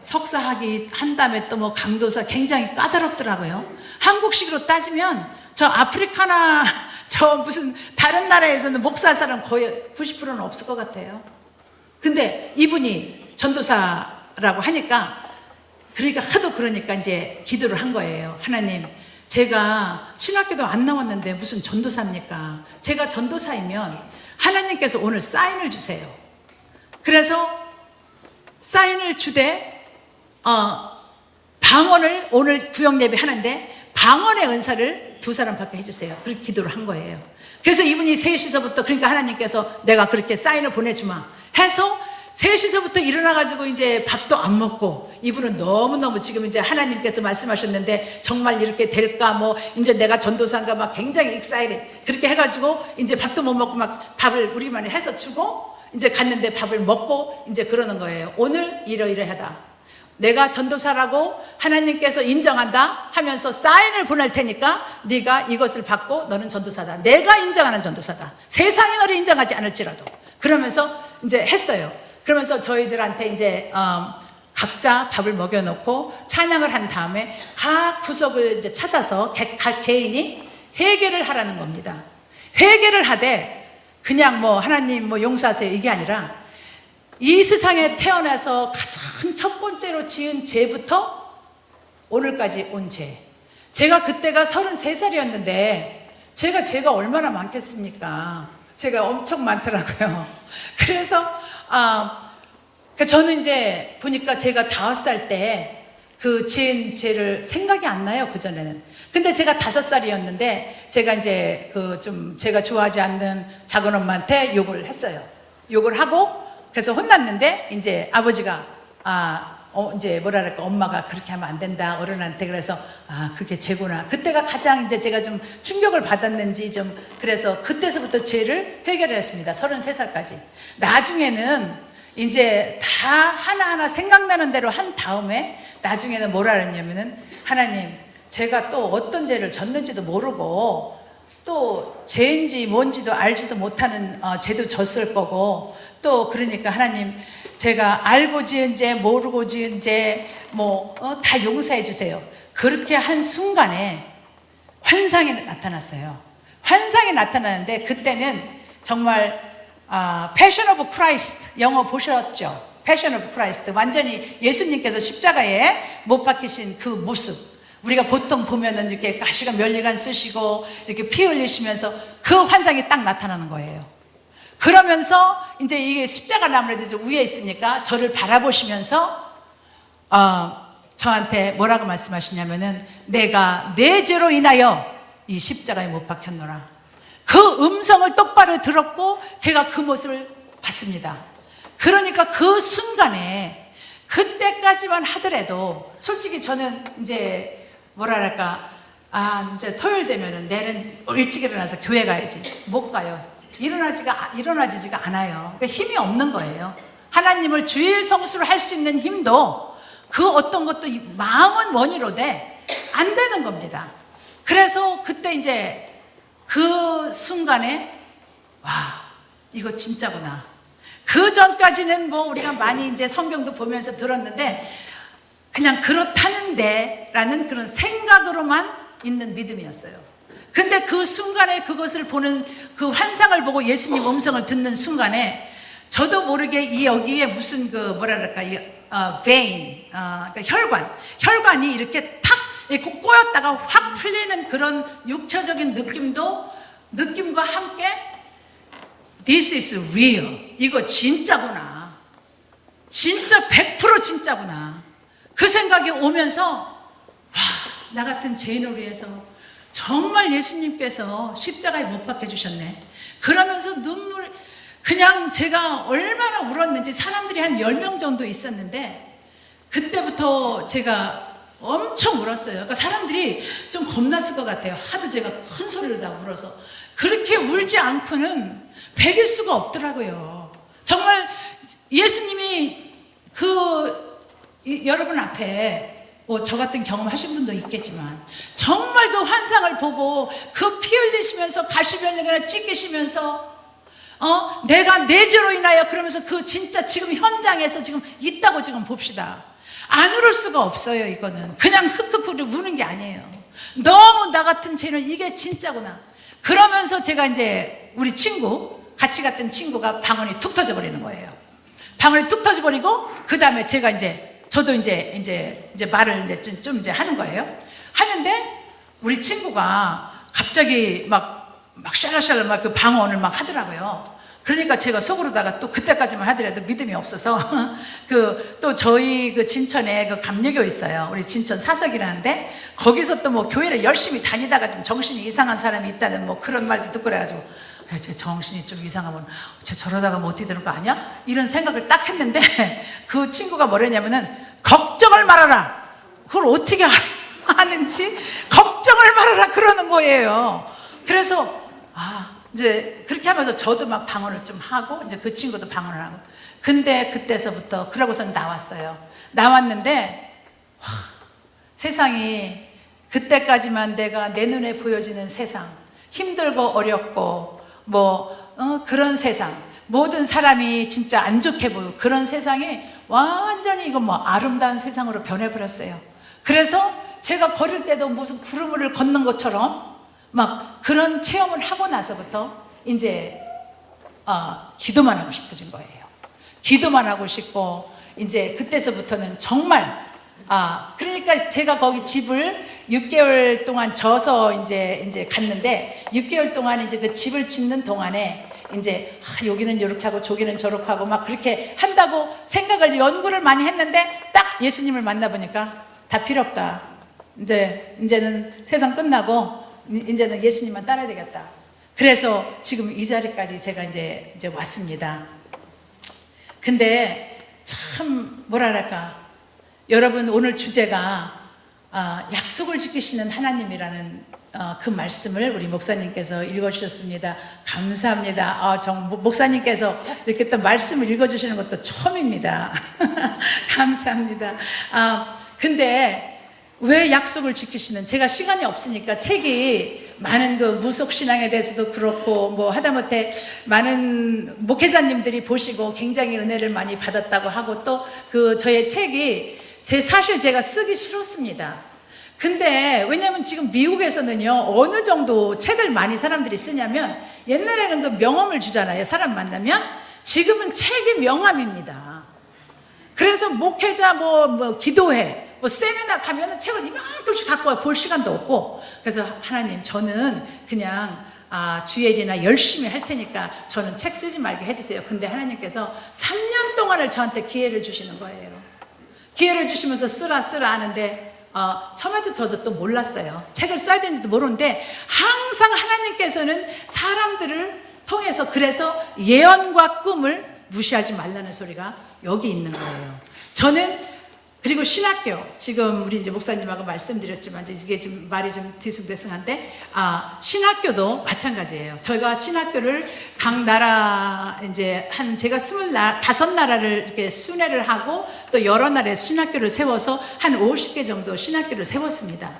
석사학위 한 다음에 또 강도사 굉장히 까다롭더라고요. 한국식으로 따지면 저 아프리카나 저 무슨 다른 나라에서는 목사할 사람 거의 90%는 없을 것 같아요. 근데 이분이 전도사라고 하니까 그러니까 이제 기도를 한 거예요. 하나님, 제가 신학교도 안 나왔는데 무슨 전도사입니까? 제가 전도사이면 하나님께서 오늘 사인을 주세요. 그래서 사인을 주되 방언을 오늘 구역 예배 하는데 방언의 은사를 2사람밖에 해주세요. 그렇게 기도를 한 거예요. 그래서 이분이 3시서부터 그러니까 하나님께서 내가 그렇게 사인을 보내주마 해서 3시서부터 일어나가지고 이제 밥도 안 먹고 이분은 너무너무 지금 이제 하나님께서 말씀하셨는데 정말 이렇게 될까 이제 내가 전도사인가 막 굉장히 익사이드 그렇게 해가지고 이제 밥도 못 먹고 막 밥을 우리만이 해서 주고 이제 갔는데 밥을 먹고 이제 그러는 거예요. 오늘 이러이러하다. 내가 전도사라고 하나님께서 인정한다 하면서 사인을 보낼 테니까 네가 이것을 받고 너는 전도사다. 내가 인정하는 전도사다. 세상이 너를 인정하지 않을지라도. 그러면서 이제 했어요. 그러면서 저희들한테 이제 각자 밥을 먹여놓고 찬양을 한 다음에 각 구석을 이제 찾아서 각 개인이 회개를 하라는 겁니다. 회개를 하되 그냥 하나님 용서하세요 이게 아니라 이 세상에 태어나서 가장 첫 번째로 지은 죄부터 오늘까지 온 죄. 제가 그때가 33살이었는데 제가 얼마나 많겠습니까? 제가 엄청 많더라고요. 그래서 저는 이제 보니까 제가 5살 때 그 지은 죄를 생각이 안 나요, 그전에는. 근데 제가 5살이었는데 제가 이제 제가 좋아하지 않는 작은 엄마한테 욕을 했어요. 욕을 하고 그래서 혼났는데 이제 아버지가 이제 뭐랄까 엄마가 그렇게 하면 안 된다 어른한테. 그래서 그게 죄구나. 그때가 가장 이제 제가 좀 충격을 받았는지 그래서 그때서부터 죄를 해결을 했습니다. 33살까지. 나중에는 이제 다 하나하나 생각나는 대로 한 다음에 나중에는 뭐라 그랬냐면은 하나님 제가 또 어떤 죄를 졌는지도 모르고 또 죄인지 뭔지도 알지도 못하는 죄도 졌을 거고 또 그러니까 하나님 제가 알고 지은 죄 모르고 지은 죄 다 용서해 주세요. 그렇게 한 순간에 환상이 나타났어요. 환상이 나타나는데 그때는 정말 Passion of Christ 영어 보셨죠? Passion of Christ 완전히 예수님께서 십자가에 못 박히신 그 모습 우리가 보통 보면은 이렇게 가시가 면류관 쓰시고 이렇게 피 흘리시면서 그 환상이 딱 나타나는 거예요. 그러면서 이제 이게 십자가는 아무래도 이제 위에 있으니까 저를 바라보시면서 저한테 뭐라고 말씀하시냐면은 내가 내 죄로 인하여 이 십자가에 못 박혔노라. 그 음성을 똑바로 들었고 제가 그 모습을 봤습니다. 그러니까 그 순간에 그때까지만 하더라도 솔직히 저는 이제 뭐랄까 이제 토요일 되면은 내일은 일찍 일어나서 교회 가야지. 못 가요. 일어나지지가 않아요. 그러니까 힘이 없는 거예요. 하나님을 주일 성수를 할 수 있는 힘도 그 어떤 것도 마음은 원이로되 안 되는 겁니다. 그래서 그때 이제 그 순간에 이거 진짜구나. 그 전까지는 우리가 많이 이제 성경도 보면서 들었는데 그냥 그렇다는데 라는 그런 생각으로만 있는 믿음이었어요. 근데 그 순간에 그것을 보는 그 환상을 보고 예수님 음성을 듣는 순간에 저도 모르게 이 여기에 무슨 그 뭐라 그럴까 vein, 그러니까 혈관이 이렇게 탁 이렇게 꼬였다가 확 풀리는 그런 육체적인 느낌과 함께 This is real. 이거 진짜구나. 진짜 100% 진짜구나. 그 생각이 오면서 나 같은 죄인을 위해서 정말 예수님께서 십자가에 못 박혀 주셨네. 그러면서 그냥 제가 얼마나 울었는지 사람들이 한 10명 정도 있었는데 그때부터 제가 엄청 울었어요. 그러니까 사람들이 좀 겁났을 것 같아요. 하도 제가 큰 소리로 다 울어서. 그렇게 울지 않고는 배길 수가 없더라고요. 정말 예수님이 여러분 앞에 뭐 저 같은 경험 하신 분도 있겠지만 정말 그 환상을 보고 그 피 흘리시면서 가시면을 찢기시면서 내가 내 죄로 인하여 그러면서 그 진짜 지금 현장에서 지금 있다고 지금 봅시다. 안 울을 수가 없어요. 이거는 그냥 흑흑 우는 게 아니에요. 너무 나 같은 죄는 이게 진짜구나. 그러면서 제가 이제 우리 같이 갔던 친구가 방언이 툭 터져버리는 거예요. 방언이 툭 터져버리고 그 다음에 제가 저도 이제 말을 좀 이제 하는 거예요. 하는데 우리 친구가 갑자기 막 샬라샬라 막 그 방언을 막 하더라고요. 그러니까 제가 속으로다가 또 그때까지만 하더라도 믿음이 없어서 또 저희 그 진천에 그 감리교 있어요. 우리 진천 사석이라는데 거기서 또 뭐 교회를 열심히 다니다가 좀 정신이 이상한 사람이 있다는 뭐 그런 말도 듣고 그래가지고 제 정신이 좀 이상하면 쟤 저러다가 뭐 어떻게 되는 거 아니야? 이런 생각을 딱 했는데 그 친구가 뭐랬냐면은 걱정을 말아라. 그걸 어떻게 하는지 걱정을 말아라 그러는 거예요. 그래서 이제 그렇게 하면서 저도 막 방언을 좀 하고 이제 그 친구도 방언을 하고 근데 그때서부터 그러고선 나왔어요. 나왔는데 세상이 그때까지만 내가 내 눈에 보여지는 세상 힘들고 어렵고 그런 세상 모든 사람이 진짜 안 좋게 보이고 그런 세상이 완전히 이거 아름다운 세상으로 변해버렸어요. 그래서 제가 걸을 때도 무슨 구름을 걷는 것처럼 막 그런 체험을 하고 나서부터 이제 기도만 하고 싶어진 거예요. 기도만 하고 싶고 이제 그때서부터는 정말 그러니까 제가 거기 집을 6개월 동안 져서 이제 갔는데 6개월 동안 이제 그 집을 짓는 동안에 이제 여기는 이렇게 하고 저기는 저렇게 하고 막 그렇게 한다고 연구를 많이 했는데 딱 예수님을 만나보니까 다 필요 없다. 이제는 세상 끝나고 이제는 예수님만 따라야 되겠다. 그래서 지금 이 자리까지 제가 이제 왔습니다. 근데 참 뭐랄까 여러분 오늘 주제가 약속을 지키시는 하나님이라는 그 말씀을 우리 목사님께서 읽어주셨습니다. 감사합니다. 목사님께서 이렇게 또 말씀을 읽어주시는 것도 처음입니다. 감사합니다. 근데 왜 약속을 지키시는? 제가 시간이 없으니까 책이 많은 그 무속신앙에 대해서도 그렇고 하다못해 많은 목회자님들이 보시고 굉장히 은혜를 많이 받았다고 하고 또 저의 책이 사실 제가 쓰기 싫었습니다. 근데 왜냐면 지금 미국에서는요 어느 정도 책을 많이 사람들이 쓰냐면 옛날에는 그 명함을 주잖아요. 사람 만나면 지금은 책이 명함입니다. 그래서 목회자 기도회 세미나 가면은 책을 이만큼씩 갖고 와 볼 시간도 없고 그래서 하나님 저는 그냥 주일이나 열심히 할 테니까 저는 책 쓰지 말게 해주세요. 근데 하나님께서 3년 동안을 저한테 기회를 주시는 거예요. 기회를 주시면서 쓰라 하는데 처음에도 저도 또 몰랐어요. 책을 써야 되는지도 모르는데 항상 하나님께서는 사람들을 통해서 그래서 예언과 꿈을 무시하지 말라는 소리가 여기 있는 거예요. 저는 그리고 신학교 지금 우리 이제 목사님하고 말씀드렸지만 이게 지금 말이 좀 뒤숭대숭한데 신학교도 마찬가지예요. 저희가 신학교를 각 나라 이제 제가 25나라를 이렇게 순회를 하고 또 여러 나라에 신학교를 세워서 한 50개 정도 신학교를 세웠습니다.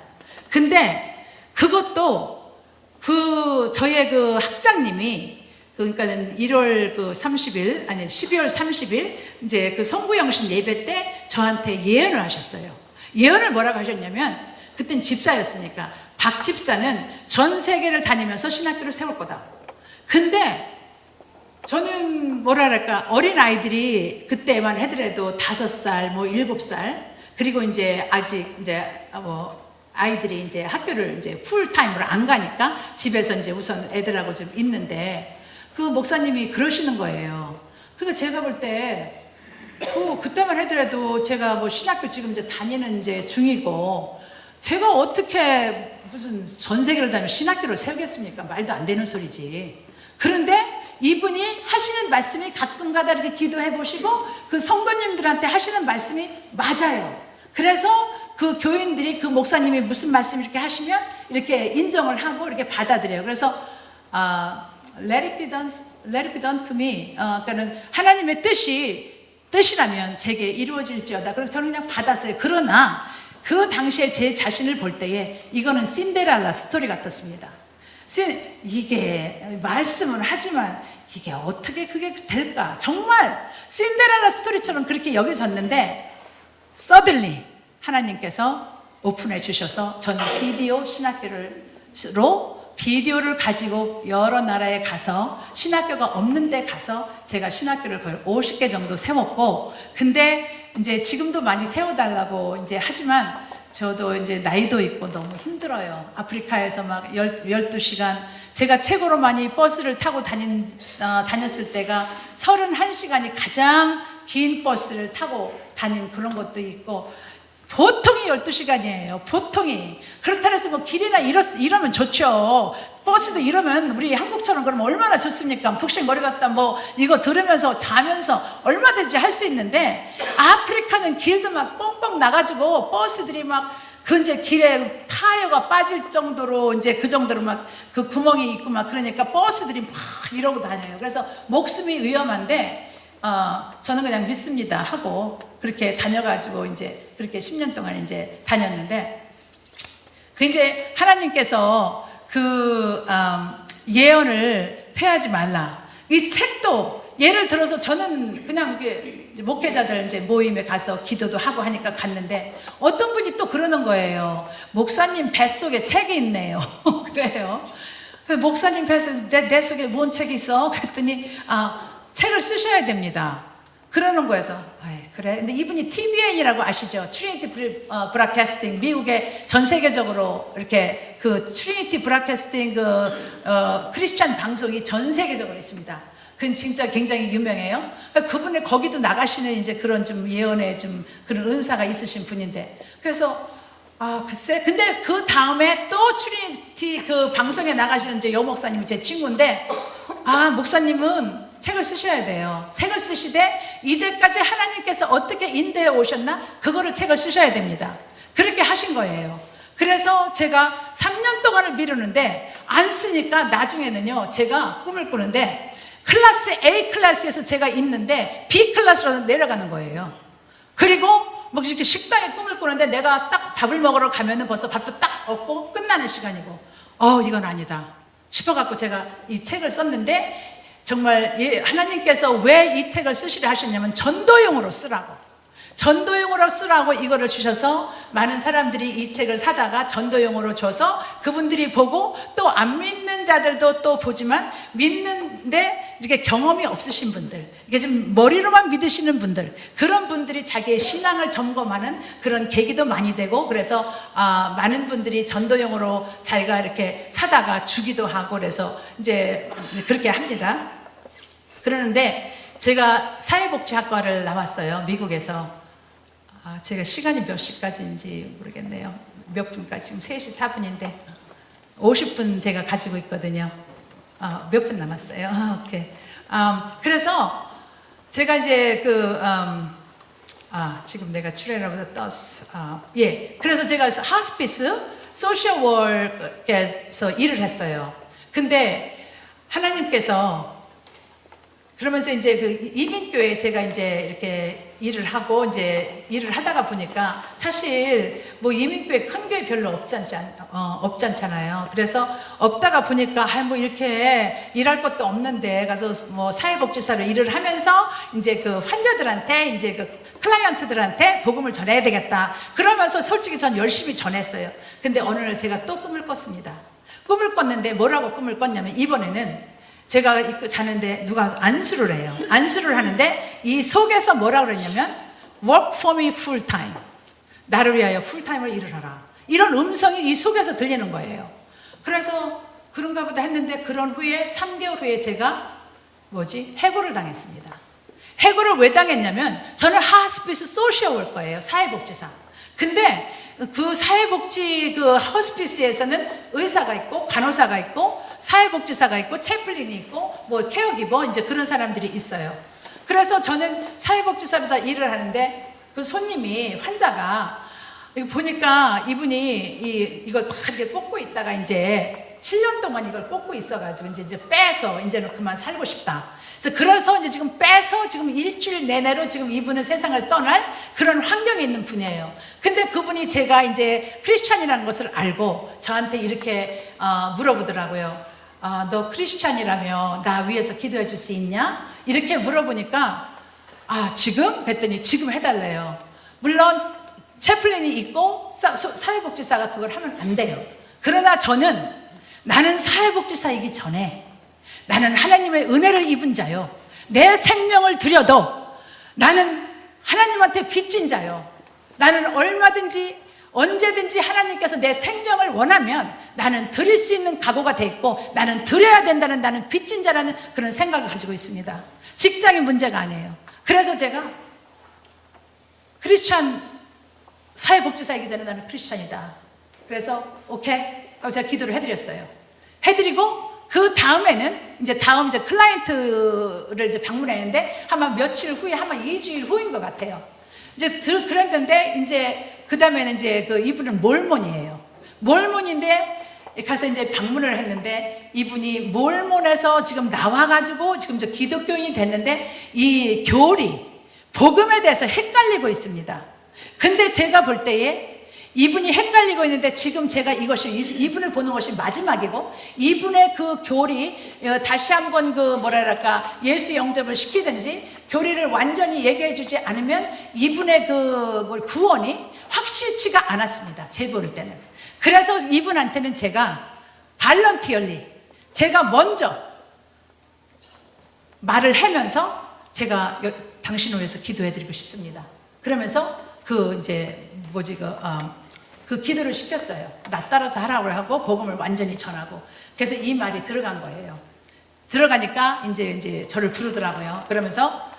근데 그것도 저의 그 학장님이 그러니까는 1월 30일 아니 12월 30일 이제 그 성부영신 예배 때 저한테 예언을 하셨어요. 예언을 뭐라고 하셨냐면 그땐 집사였으니까 박 집사는 전 세계를 다니면서 신학교를 세울 거다. 근데 저는 뭐랄까 어린 아이들이 그때만 하더라도 5살, 뭐 7살, 그리고 이제 아직 이제 뭐 아이들이 이제 학교를 이제 풀타임으로 안 가니까 집에서 이제 우선 애들하고 좀 있는데 그 목사님이 그러시는 거예요. 그러니까 제가 볼 때 그때만 하더라도 제가 뭐 신학교 지금 이제 다니는 이제 중이고 제가 어떻게 무슨 전 세계를 다니면 신학교를 세우겠습니까? 말도 안 되는 소리지. 그런데 이분이 하시는 말씀이 가끔가다 이렇게 기도해 보시고 그 성도님들한테 하시는 말씀이 맞아요. 그래서 그 교인들이 그 목사님이 무슨 말씀 이렇게 하시면 이렇게 인정을 하고 이렇게 받아들여요. 그래서 let it be done to me. 그러니까는 하나님의 뜻이라면 제게 이루어질지어다. 그래서 저는 그냥 받았어요. 그러나 그 당시에 제 자신을 볼 때에 이거는 신데렐라 스토리 같았습니다. 이게 말씀은 하지만 이게 어떻게 그게 될까? 정말 신데렐라 스토리처럼 그렇게 여겨졌는데 suddenly 하나님께서 오픈해 주셔서 저는 비디오를 가지고 여러 나라에 가서 신학교가 없는 데 가서 제가 신학교를 거의 50개 정도 세웠고, 근데 이제 지금도 많이 세워달라고 이제 하지만 저도 이제 나이도 있고 너무 힘들어요. 아프리카에서 막 12시간, 제가 최고로 많이 버스를 타고 다녔을 때가 31시간이 가장 긴 버스를 타고 다닌 그런 것도 있고, 보통이 12시간이에요. 보통이. 그렇다 해서 뭐 길이나 이러면 좋죠. 버스도 이러면 우리 한국처럼 그러면 얼마나 좋습니까? 푹신거리 갔다 뭐 이거 들으면서 자면서 얼마든지 할 수 있는데, 아프리카는 길도 막 뻥뻥 나가지고 버스들이 막 그 이제 길에 타이어가 빠질 정도로 이제 그 정도로 막 그 구멍이 있고 막 그러니까 버스들이 막 이러고 다녀요. 그래서 목숨이 위험한데 저는 그냥 믿습니다 하고 그렇게 다녀가지고 이제 그렇게 10년 동안 이제 다녔는데, 그 이제 하나님께서 그 예언을 폐하지 말라. 이 책도 예를 들어서 저는 그냥 이게 목회자들 이제 모임에 가서 기도도 하고 하니까 갔는데 어떤 분이 또 그러는 거예요. 목사님 뱃속에 책이 있네요. 그래요. 목사님 뱃속에 내 속에 뭔 책이 있어? 그랬더니 책을 쓰셔야 됩니다. 그러는 거여서 그래. 근데 이분이 TBN이라고 아시죠? 트리니티 브라캐스팅, 미국의 전 세계적으로 이렇게 그 트리니티 브라캐스팅 크리스찬 방송이 전 세계적으로 있습니다. 그건 진짜 굉장히 유명해요. 그러니까 그분의 거기도 나가시는 이제 그런 좀 예언의 좀 그런 은사가 있으신 분인데, 그래서 글쎄. 근데 그 다음에 또 트리니티 그 방송에 나가시는 이제 여 목사님이 제 친구인데, 목사님은 책을 쓰셔야 돼요. 책을 쓰시되 이제까지 하나님께서 어떻게 인도해 오셨나? 그거를 책을 쓰셔야 됩니다. 그렇게 하신 거예요. 그래서 제가 3년 동안을 미루는데 안 쓰니까 나중에는요, 제가 꿈을 꾸는데 클래스 A 클래스에서 제가 있는데 B 클래스로 내려가는 거예요. 그리고 뭐 이렇게 식당에 꿈을 꾸는데 내가 딱 밥을 먹으러 가면은 벌써 밥도 딱 없고 끝나는 시간이고, 이건 아니다 싶어갖고 제가 이 책을 썼는데, 정말 하나님께서 왜 이 책을 쓰시려 하셨냐면 전도용으로 쓰라고 이거를 주셔서 많은 사람들이 이 책을 사다가 전도용으로 줘서 그분들이 보고 또 안 믿는 자들도 또 보지만 믿는데 이렇게 경험이 없으신 분들, 이게 좀 머리로만 믿으시는 분들, 그런 분들이 자기의 신앙을 점검하는 그런 계기도 많이 되고, 그래서 많은 분들이 전도용으로 자기가 이렇게 사다가 주기도 하고 그래서 이제 그렇게 합니다. 그러는데 제가 사회복지학과를 나왔어요. 미국에서. 제가 시간이 몇 시까지인지 모르겠네요. 몇 분까지, 지금 3시 4분인데 50분 제가 가지고 있거든요. 몇 분 남았어요. 오케이. 그래서 제가 이제 지금 내가 출연하고 떴어. 그래서 제가 하스피스 소셜월에서 일을 했어요. 근데 하나님께서 그러면서 이제 그 이민교회에 제가 이제 이렇게 일을 하고 이제 일을 하다가 보니까 사실 뭐 이민교회 큰 교회 별로 없잖아요. 그래서 없다가 보니까 뭐 이렇게 일할 것도 없는데 가서 뭐 사회복지사로 일을 하면서 이제 그 환자들한테 이제 그 클라이언트들한테 복음을 전해야 되겠다. 그러면서 솔직히 전 열심히 전했어요. 근데 어느 날 제가 또 꿈을 꿨습니다. 꿈을 꿨는데 뭐라고 꿈을 꿨냐면, 이번에는 제가 입고 자는데 누가 안수를 해요. 안수를 하는데 이 속에서 뭐라고 그랬냐면 work for me full time. 나를 위하여 풀타임을 일을 하라. 이런 음성이 이 속에서 들리는 거예요. 그래서 그런가 보다 했는데, 그런 후에 3개월 후에 제가 해고를 당했습니다. 해고를 왜 당했냐면, 저는 하스피스 소시얼 월커예요. 사회복지사. 근데 그 사회복지 그 호스피스에서는 의사가 있고 간호사가 있고 사회복지사가 있고 채플린이 있고 뭐 케어기버 이제 그런 사람들이 있어요. 그래서 저는 사회복지사로 다 일을 하는데, 그 손님이 환자가 이거 보니까 이분이 이걸 다 이렇게 꽂고 있다가 이제 7년 동안 이걸 꽂고 있어가지고 이제 빼서 이제는 그만 살고 싶다. 그래서 이제 지금 빼서 지금 일주일 내내로 지금 이분은 세상을 떠날 그런 환경에 있는 분이에요. 근데 그분이 제가 이제 크리스찬이라는 것을 알고 저한테 이렇게 물어보더라고요. 너 크리스찬이라며 나 위해서 기도해 줄 수 있냐? 이렇게 물어보니까 지금? 그랬더니 지금 해달래요. 물론 채플린이 있고 사회복지사가 그걸 하면 안 돼요. 그러나 나는 사회복지사이기 전에 나는 하나님의 은혜를 입은 자요. 내 생명을 드려도 나는 하나님한테 빚진 자요. 나는 얼마든지 언제든지 하나님께서 내 생명을 원하면 나는 드릴 수 있는 각오가 돼 있고, 나는 드려야 된다는, 나는 빚진 자라는 그런 생각을 가지고 있습니다. 직장이 문제가 아니에요. 그래서 제가 크리스찬 사회복지사이기 전에 나는 크리스찬이다. 그래서 오케이 하고 제가 기도를 해드렸어요. 해드리고 그 다음에는 이제 클라이언트를 이제 방문했는데 아마 며칠 후에, 아마 2주일 후인 것 같아요. 이제 그랬는데 이제 그 다음에는 이제 이분은 몰몬이에요. 몰몬인데 가서 이제 방문을 했는데, 이분이 몰몬에서 지금 나와가지고 지금 저 기독교인이 됐는데 이 교리 복음에 대해서 헷갈리고 있습니다. 근데 제가 볼 때에 이분이 헷갈리고 있는데, 지금 제가 이분을 보는 것이 마지막이고, 이분의 그 교리 다시 한번 예수 영접을 시키든지 교리를 완전히 얘기해 주지 않으면 이분의 구원이 확실치가 않았습니다. 제가 볼 때는. 그래서 이분한테는 제가 발런티얼리 제가 먼저 말을 하면서 제가 당신을 위해서 기도해 드리고 싶습니다. 그러면서 그 기도를 시켰어요. 나 따라서 하라고 하고 복음을 완전히 전하고. 그래서 이 말이 들어간 거예요. 들어가니까 이제 저를 부르더라고요. 그러면서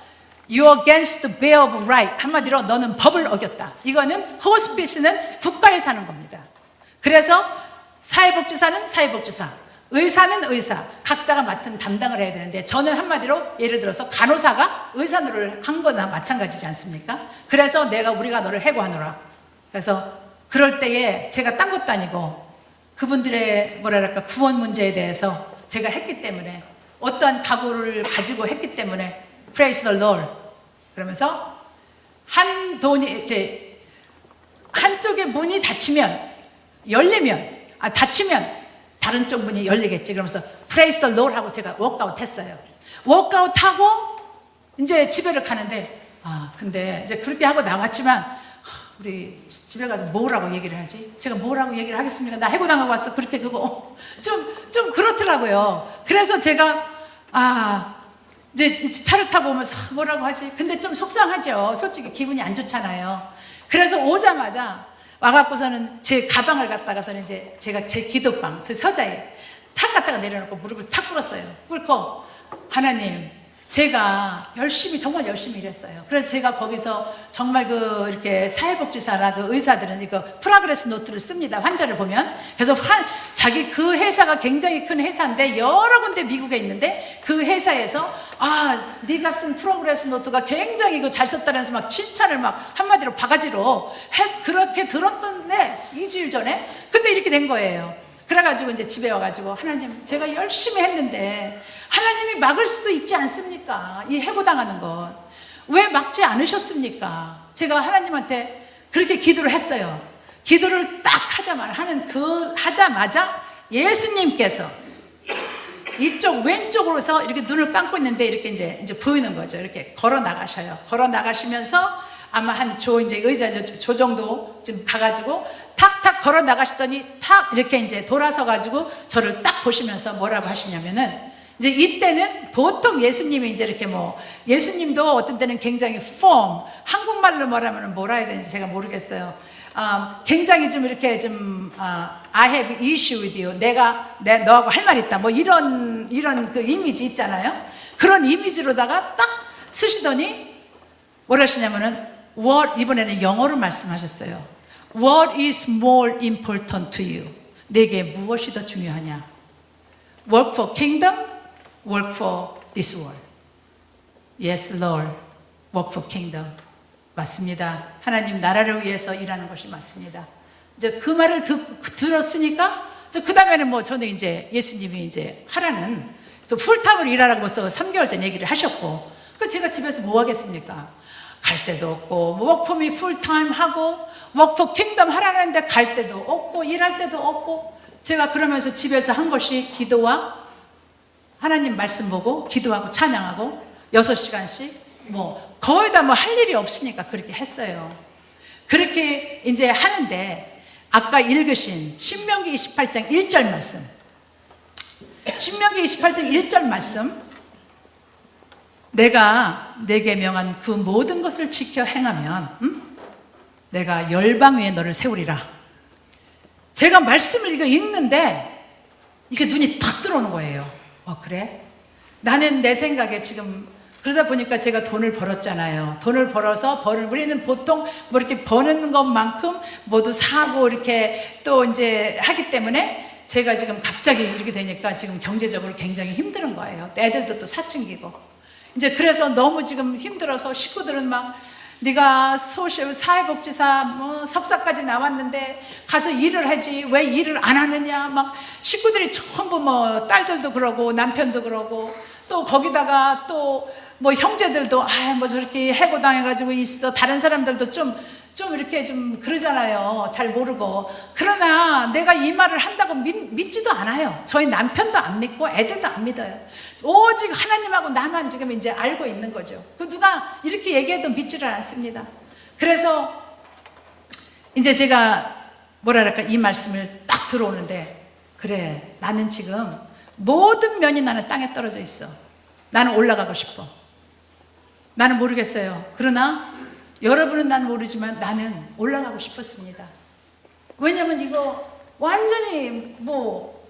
You're against the Bill of Right. 한마디로 너는 법을 어겼다. 이거는 호스피스는 국가에 사는 겁니다. 그래서 사회복지사는 사회복지사, 의사는 의사, 각자가 맡은 담당을 해야 되는데, 저는 한마디로 예를 들어서 간호사가 의사 노릇을 한 거나 마찬가지지 않습니까? 그래서 우리가 너를 해고하노라. 그래서 그럴 때에 제가 딴 것도 아니고 그분들의 구원 문제에 대해서 제가 했기 때문에, 어떠한 각오를 가지고 했기 때문에 Praise the Lord. 그러면서 한쪽의 문이 닫히면 다른 쪽 문이 열리겠지. 그러면서 Praise the Lord 하고 제가 워크아웃 했어요. 워크아웃 하고 이제 집에를 가는데, 근데 이제 그렇게 하고 나왔지만, 우리 집에 가서 뭐라고 얘기를 하지? 제가 뭐라고 얘기를 하겠습니까? 나 해고당하고 왔어. 그렇게 좀 그렇더라고요. 그래서 제가 이제 차를 타고 오면서 뭐라고 하지? 근데 좀 속상하죠. 솔직히 기분이 안 좋잖아요. 그래서 오자마자 와갖고서는 제 가방을 갖다가서는 이제 제가 제 기도방, 제 서자에 탁 갖다가 내려놓고 무릎을 탁 꿇었어요. 꿇고, 하나님, 제가 정말 열심히 일했어요. 그래서 제가 거기서 정말 이렇게 사회복지사나 의사들은 이거 프로그레스 노트를 씁니다. 환자를 보면. 그래서 자기 그 회사가 굉장히 큰 회사인데 여러 군데 미국에 있는데, 그 회사에서 네가 쓴 프로그레스 노트가 굉장히 잘 썼다면서 막 칭찬을 막 한마디로 바가지로 그렇게 들었던데 2주일 전에. 근데 이렇게 된 거예요. 그래가지고 이제 집에 와가지고, 하나님, 제가 열심히 했는데 하나님이 막을 수도 있지 않습니까? 이 해고당하는 것 왜 막지 않으셨습니까? 제가 하나님한테 그렇게 기도를 했어요. 기도를 딱 하자마자 예수님께서 이쪽 왼쪽으로서 이렇게 눈을 감고 있는데 이렇게 이제 보이는 거죠. 이렇게 걸어 나가셔요. 걸어 나가시면서 아마 이제 의자 조 정도 좀 가가지고 탁탁 걸어 나가시더니 탁 이렇게 이제 돌아서 가지고 저를 딱 보시면서 뭐라고 하시냐면은, 이제 이때는 보통 예수님이 이제 이렇게 예수님도 어떤 때는 굉장히 한국말로 말하면 뭐라 해야 되는지 제가 모르겠어요. 굉장히 좀 이렇게 I have issue with you. 너하고 할 말 있다. 이런 그 이미지 있잖아요. 그런 이미지로다가 딱 쓰시더니 뭐라 하시냐면은, 이번에는 영어로 말씀하셨어요. What is more important to you? 내게 무엇이 더 중요하냐? Work for kingdom? Work for this world. Yes, Lord. Work for kingdom. 맞습니다. 하나님 나라를 위해서 일하는 것이 맞습니다. 이제 그 말을 들었으니까, 그 다음에는 저는 이제 예수님이 이제 하라는, 풀타임으로 일하라고 벌써 3개월 전 얘기를 하셨고, 제가 집에서 뭐 하겠습니까? 갈 데도 없고, work for me 풀타임 하고, work for kingdom 하라는데 갈 데도 없고, 일할 데도 없고, 제가 그러면서 집에서 한 것이 기도와 하나님 말씀 보고, 기도하고 찬양하고, 6시간씩, 거의 다 할 일이 없으니까 그렇게 했어요. 그렇게 이제 하는데, 아까 읽으신 신명기 28장 1절 말씀, 신명기 28장 1절 말씀, 내가 내게 명한 그 모든 것을 지켜 행하면 내가 열방 위에 너를 세우리라. 제가 말씀을 이거 읽는데 이게 눈이 탁 들어오는 거예요. 그래? 나는 내 생각에 지금 그러다 보니까 제가 돈을 벌었잖아요. 돈을 벌어서 우리는 보통 이렇게 버는 것만큼 모두 사고 이렇게 또 이제 하기 때문에 제가 지금 갑자기 이렇게 되니까 지금 경제적으로 굉장히 힘든 거예요. 애들도 또 사춘기고. 이제 그래서 너무 지금 힘들어서 식구들은 네가 사회복지사 석사까지 나왔는데 가서 일을 하지 왜 일을 안 하느냐, 식구들이 전부 딸들도 그러고 남편도 그러고, 또 거기다가 또 형제들도 저렇게 해고당해가지고 있어. 다른 사람들도 좀 이렇게 좀 그러잖아요. 잘 모르고. 그러나 내가 이 말을 한다고 믿지도 않아요. 저희 남편도 안 믿고 애들도 안 믿어요. 오직 하나님하고 나만 지금 이제 알고 있는 거죠. 누가 이렇게 얘기해도 믿지를 않습니다. 그래서 이제 제가 이 말씀을 딱 들어오는데, 그래, 나는 지금 모든 면이 나는 땅에 떨어져 있어. 나는 올라가고 싶어. 나는 모르겠어요. 그러나 여러분은 난 모르지만 나는 올라가고 싶었습니다. 왜냐면 이거 완전히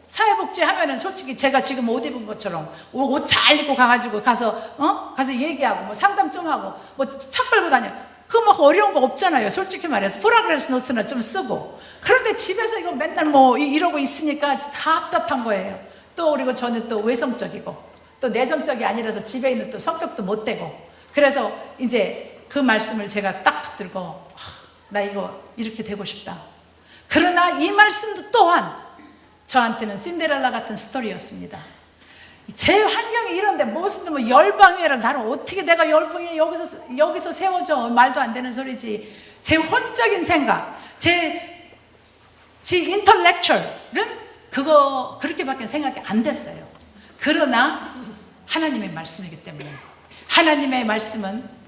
사회복지 하면은 솔직히 제가 지금 옷 입은 것처럼 옷 잘 입고 가가지고 가서 얘기하고 상담 좀 하고 차 끌고 다녀. 그거 어려운 거 없잖아요. 솔직히 말해서 프라그레스 노트나 좀 쓰고. 그런데 집에서 이거 맨날 이러고 있으니까 답답한 거예요. 또 그리고 저는 또 외성적이고 또 내성적이 아니라서 집에 있는 또 성격도 못 되고. 그래서 이제 그 말씀을 제가 딱 붙들고, 나 이거 이렇게 되고 싶다. 그러나 이 말씀도 또한 저한테는 신데렐라 같은 스토리였습니다. 제 환경이 이런데 무슨 열방회를 나를 어떻게 내가 열방회 여기서 세워줘. 말도 안 되는 소리지. 제 혼적인 생각, 제 인터렉츄얼은 그렇게밖에 생각이 안 됐어요. 그러나 하나님의 말씀이기 때문에, 하나님의 말씀은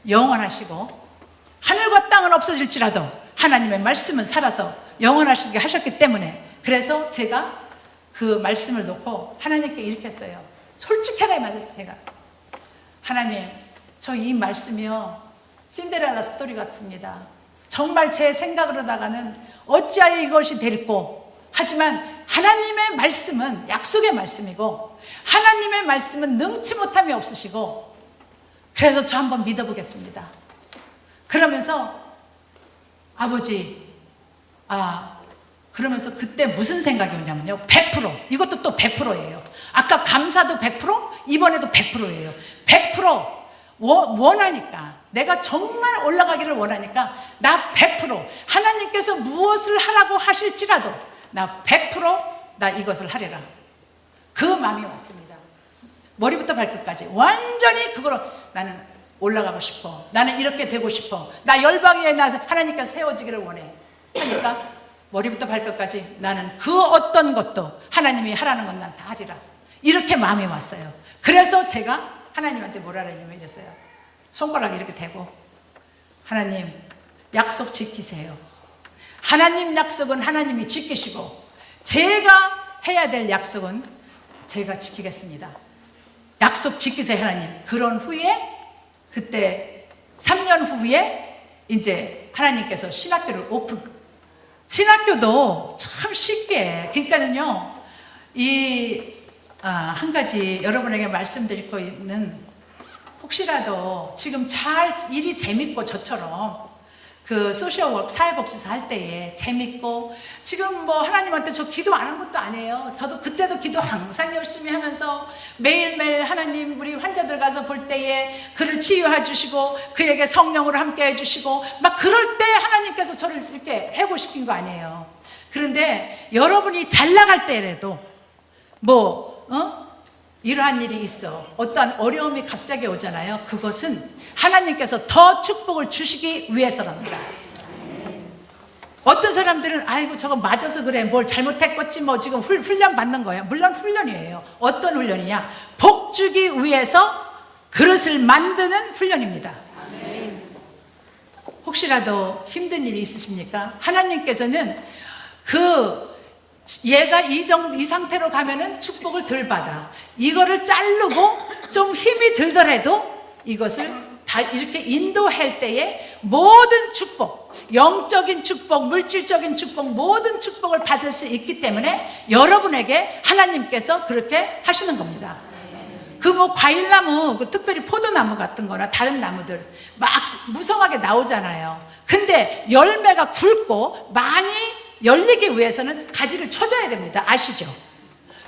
영원하시고 하늘과 땅은 없어질지라도 하나님의 말씀은 살아서 영원하시게 하셨기 때문에, 그래서 제가 그 말씀을 놓고 하나님께 이렇게 했어요. 솔직하게 말했어요. 제가, 하나님, 저 이 말씀이요 신데렐라 스토리 같습니다. 정말 제 생각으로다가는 어찌하여 이것이 될꼬. 하지만 하나님의 말씀은 약속의 말씀이고 하나님의 말씀은 능치 못함이 없으시고, 그래서 저 한번 믿어보겠습니다. 그러면서 아버지, 그러면서 그때 무슨 생각이 오냐면요, 100%, 이것도 또 100%예요. 아까 감사도 100%, 이번에도 100%예요. 100% 원하니까, 내가 정말 올라가기를 원하니까 나 100% 하나님께서 무엇을 하라고 하실지라도 나 100% 나 이것을 하리라. 그 마음이 왔습니다. 머리부터 발끝까지 완전히 그거로 나는 올라가고 싶어. 나는 이렇게 되고 싶어. 나 열방 위에 나서 하나님께서 세워지기를 원해. 하니까 머리부터 발끝까지 나는 그 어떤 것도 하나님이 하라는 건 난 다 하리라. 이렇게 마음이 왔어요. 그래서 제가 하나님한테 뭐라 그랬냐면 이랬어요. 손가락이 이렇게 대고, 하나님 약속 지키세요. 하나님 약속은 하나님이 지키시고 제가 해야 될 약속은 제가 지키겠습니다. 약속 지키세요 하나님. 그런 후에 그때 3년 후에 이제 하나님께서 신학교를 오픈. 신학교도 참 쉽게, 그러니까는요, 한 가지 여러분에게 말씀드릴 거 있는, 혹시라도 지금 잘 일이 재밌고 저처럼 그 소셜워크 사회복지사 할 때에 재밌고, 지금 뭐 하나님한테 저 기도 안 한 것도 아니에요. 저도 그때도 기도 항상 열심히 하면서 매일매일 하나님 우리 환자들 가서 볼 때에 그를 치유해 주시고 그에게 성령으로 함께 해주시고 막 그럴 때 하나님께서 저를 이렇게 해고시킨 거 아니에요. 그런데 여러분이 잘 나갈 때라도 이러한 일이 있어, 어떠한 어려움이 갑자기 오잖아요. 그것은 하나님께서 더 축복을 주시기 위해서랍니다. 어떤 사람들은 아이고 저거 맞아서 그래, 뭘 잘못했겠지, 뭐 지금 훈련 받는 거예요. 물론 훈련이에요. 어떤 훈련이냐? 복 주기 위해서 그릇을 만드는 훈련입니다. 혹시라도 힘든 일이 있으십니까? 하나님께서는 얘가 이 상태로 가면은 축복을 덜 받아. 이거를 자르고 좀 힘이 들더라도 이것을 다 이렇게 인도할 때에 모든 축복, 영적인 축복, 물질적인 축복, 모든 축복을 받을 수 있기 때문에 여러분에게 하나님께서 그렇게 하시는 겁니다. 과일나무, 특별히 포도나무 같은 거나 다른 나무들 막 무성하게 나오잖아요. 근데 열매가 굵고 많이 열리기 위해서는 가지를 쳐줘야 됩니다. 아시죠?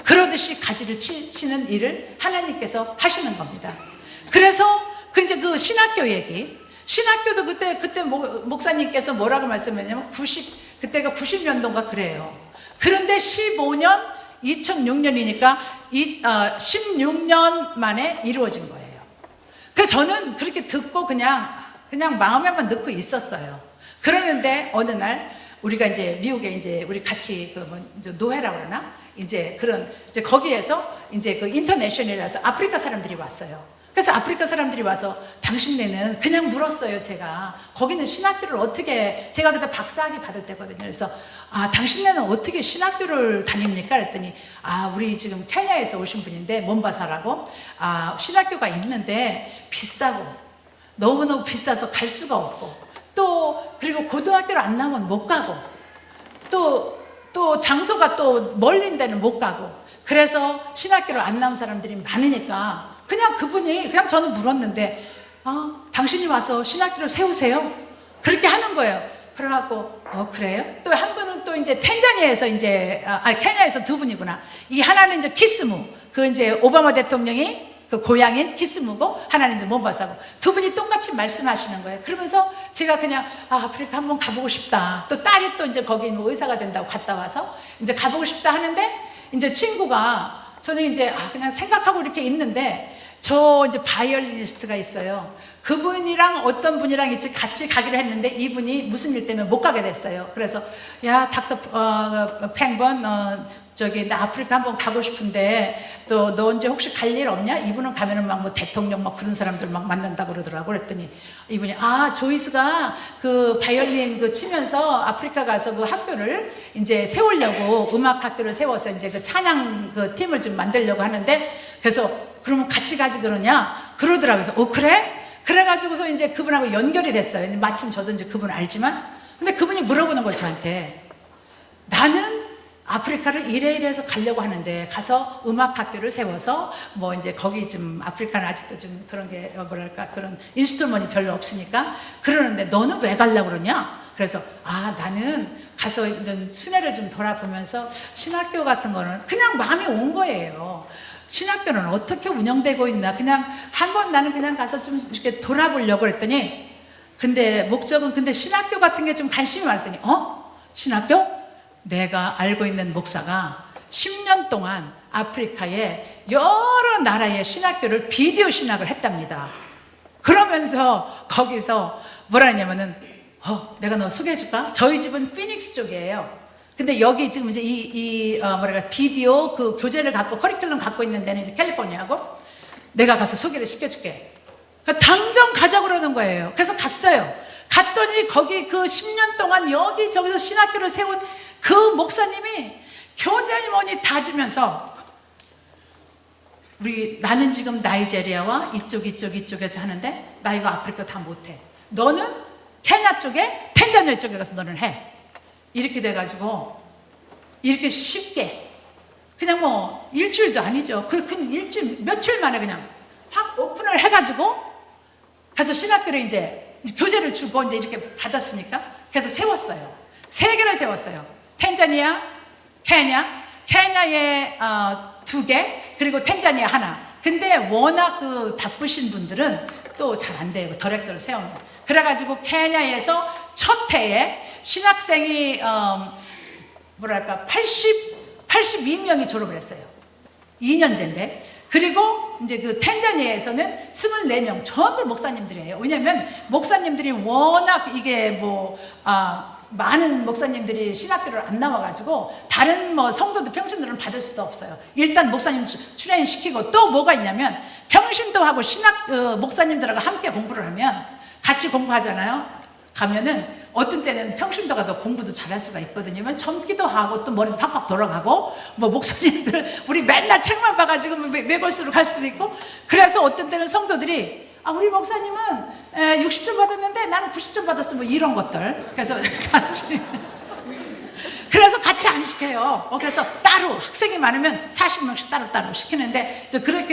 그러듯이 가지를 치시는 일을 하나님께서 하시는 겁니다. 그래서 이제 그 신학교 얘기, 신학교도 그때 목사님께서 뭐라고 말씀했냐면 그때가 90년도인가 그래요. 그런데 2006년이니까 16년 만에 이루어진 거예요. 그래서 저는 그렇게 듣고 그냥 마음에만 넣고 있었어요. 그러는데 어느 날 우리가 이제 미국에 이제 우리 같이 노회라고 그러나 이제 거기에서 이제 그 인터내셔널이라서 아프리카 사람들이 왔어요. 그래서 아프리카 사람들이 와서 당신네는 그냥 물었어요. 제가 거기는 신학교를 어떻게, 제가 그때 박사학위 받을 때거든요. 그래서 당신네는 어떻게 신학교를 다닙니까? 그랬더니 우리 지금 케냐에서 오신 분인데 몬바사라고 신학교가 있는데 비싸고 너무너무 비싸서 갈 수가 없고 그리고 고등학교를 안 나오면 못 가고 또 장소가 또 멀린 데는 못 가고 그래서 신학교를 안 나온 사람들이 많으니까 그분이 저는 물었는데 당신이 와서 신학교를 세우세요? 그렇게 하는 거예요. 그래갖고 그래요? 또 한 분은 또 이제 텐자니아에서 케냐에서 두 분이구나. 이 하나는 이제 키스무, 이제 오바마 대통령이 그 고향인 키스무고 하나는 이제 몬바사고 두 분이 똑같이 말씀하시는 거예요. 그러면서 제가 그냥 아프리카 한번 가보고 싶다. 또 딸이 또 이제 거기 의사가 된다고 갔다 와서 이제 가보고 싶다 하는데 이제 친구가 저는 이제 그냥 생각하고 이렇게 있는데 이제 바이올리니스트가 있어요. 그분이랑 어떤 분이랑 이제 같이 가기로 했는데 이분이 무슨 일 때문에 못 가게 됐어요. 그래서 야 닥터 팽번 나 아프리카 한번 가고 싶은데 또 너 언제 혹시 갈 일 없냐? 이분은 가면은 막 대통령 막 그런 사람들 막 만난다고 그러더라고. 그랬더니 이분이 조이스가 그 바이올린 치면서 아프리카 가서 그 학교를 이제 세우려고 음악 학교를 세워서 이제 그 찬양 팀을 좀 만들려고 하는데 그래서 그러면 같이 가지 그러더라고요. 그래서 그래? 그래가지고서 이제 그분하고 연결이 됐어요. 마침 저도 이제 그분 알지만 근데 그분이 물어보는 거예요. 저한테 나는 아프리카를 이래서 가려고 하는데 가서 음악 학교를 세워서 뭐 이제 거기 좀 아프리카는 아직도 좀 그런 게 그런 인스트루먼이 별로 없으니까 그러는데 너는 왜 가려고 그러냐? 그래서 나는 가서 이제 순회를 좀 돌아보면서 신학교 같은 거는 그냥 마음이 온 거예요. 신학교는 어떻게 운영되고 있나 그냥 한번 나는 그냥 가서 좀 이렇게 돌아보려고 그랬더니 근데 신학교 같은 게 좀 관심이 많았더니 신학교? 내가 알고 있는 목사가 10년 동안 아프리카의 여러 나라의 신학교를 비디오 신학을 했답니다. 그러면서 거기서 뭐라 하냐면은 내가 너 소개해줄까? 저희 집은 피닉스 쪽이에요. 근데 여기 지금 이제 비디오 교재를 갖고 커리큘럼 갖고 있는 데는 이제 캘리포니아고 내가 가서 소개를 시켜줄게. 당장 가자고 그러는 거예요. 그래서 갔어요. 갔더니 거기 그 10년 동안 여기저기서 신학교를 세운 그 목사님이 교재 뭐니 다 주면서 나는 지금 나이제리아와 이쪽에서 하는데 나 이거 아프리카 다 못해. 너는 케냐 쪽에 텐자니아 쪽에 가서 너는 해. 이렇게 돼가지고 이렇게 쉽게 그냥 뭐 일주일도 아니죠. 그 일주일 며칠 만에 그냥 확 오픈을 해가지고 가서 신학교를 이제 교재를 주고 이제 이렇게 받았으니까 그래서 세웠어요. 3개를 세웠어요. 텐자니아, 케냐에 2개, 그리고 텐자니아 하나. 근데 워낙 그 바쁘신 분들은 또 잘 안 돼요. 더렉터를 세우면. 그래가지고 케냐에서 첫 해에 신학생이 82명이 졸업을 했어요. 2년제인데. 그리고 이제 그 텐자니아에서는 24명 전부 목사님들이에요. 왜냐면 목사님들이 워낙 이게 많은 목사님들이 신학교를 안 나와가지고 다른 뭐 성도도 평신도를 받을 수도 없어요. 일단 목사님 트레인 시키고 또 뭐가 있냐면 평신도 하고 목사님들하고 함께 공부를 하면 같이 공부하잖아요. 가면은 어떤 때는 평신도가 더 공부도 잘할 수가 있거든요. 젊기도 하고 또 머리도 팍팍 돌아가고 뭐 목사님들 우리 맨날 책만 봐가지고 외골수로 갈 수도 있고 그래서 어떤 때는 성도들이 우리 목사님은 60점 받았는데 나는 90점 받았어 뭐 이런 것들. 그래서 같이 안 시켜요. 그래서 따로 학생이 많으면 40명씩 따로 시키는데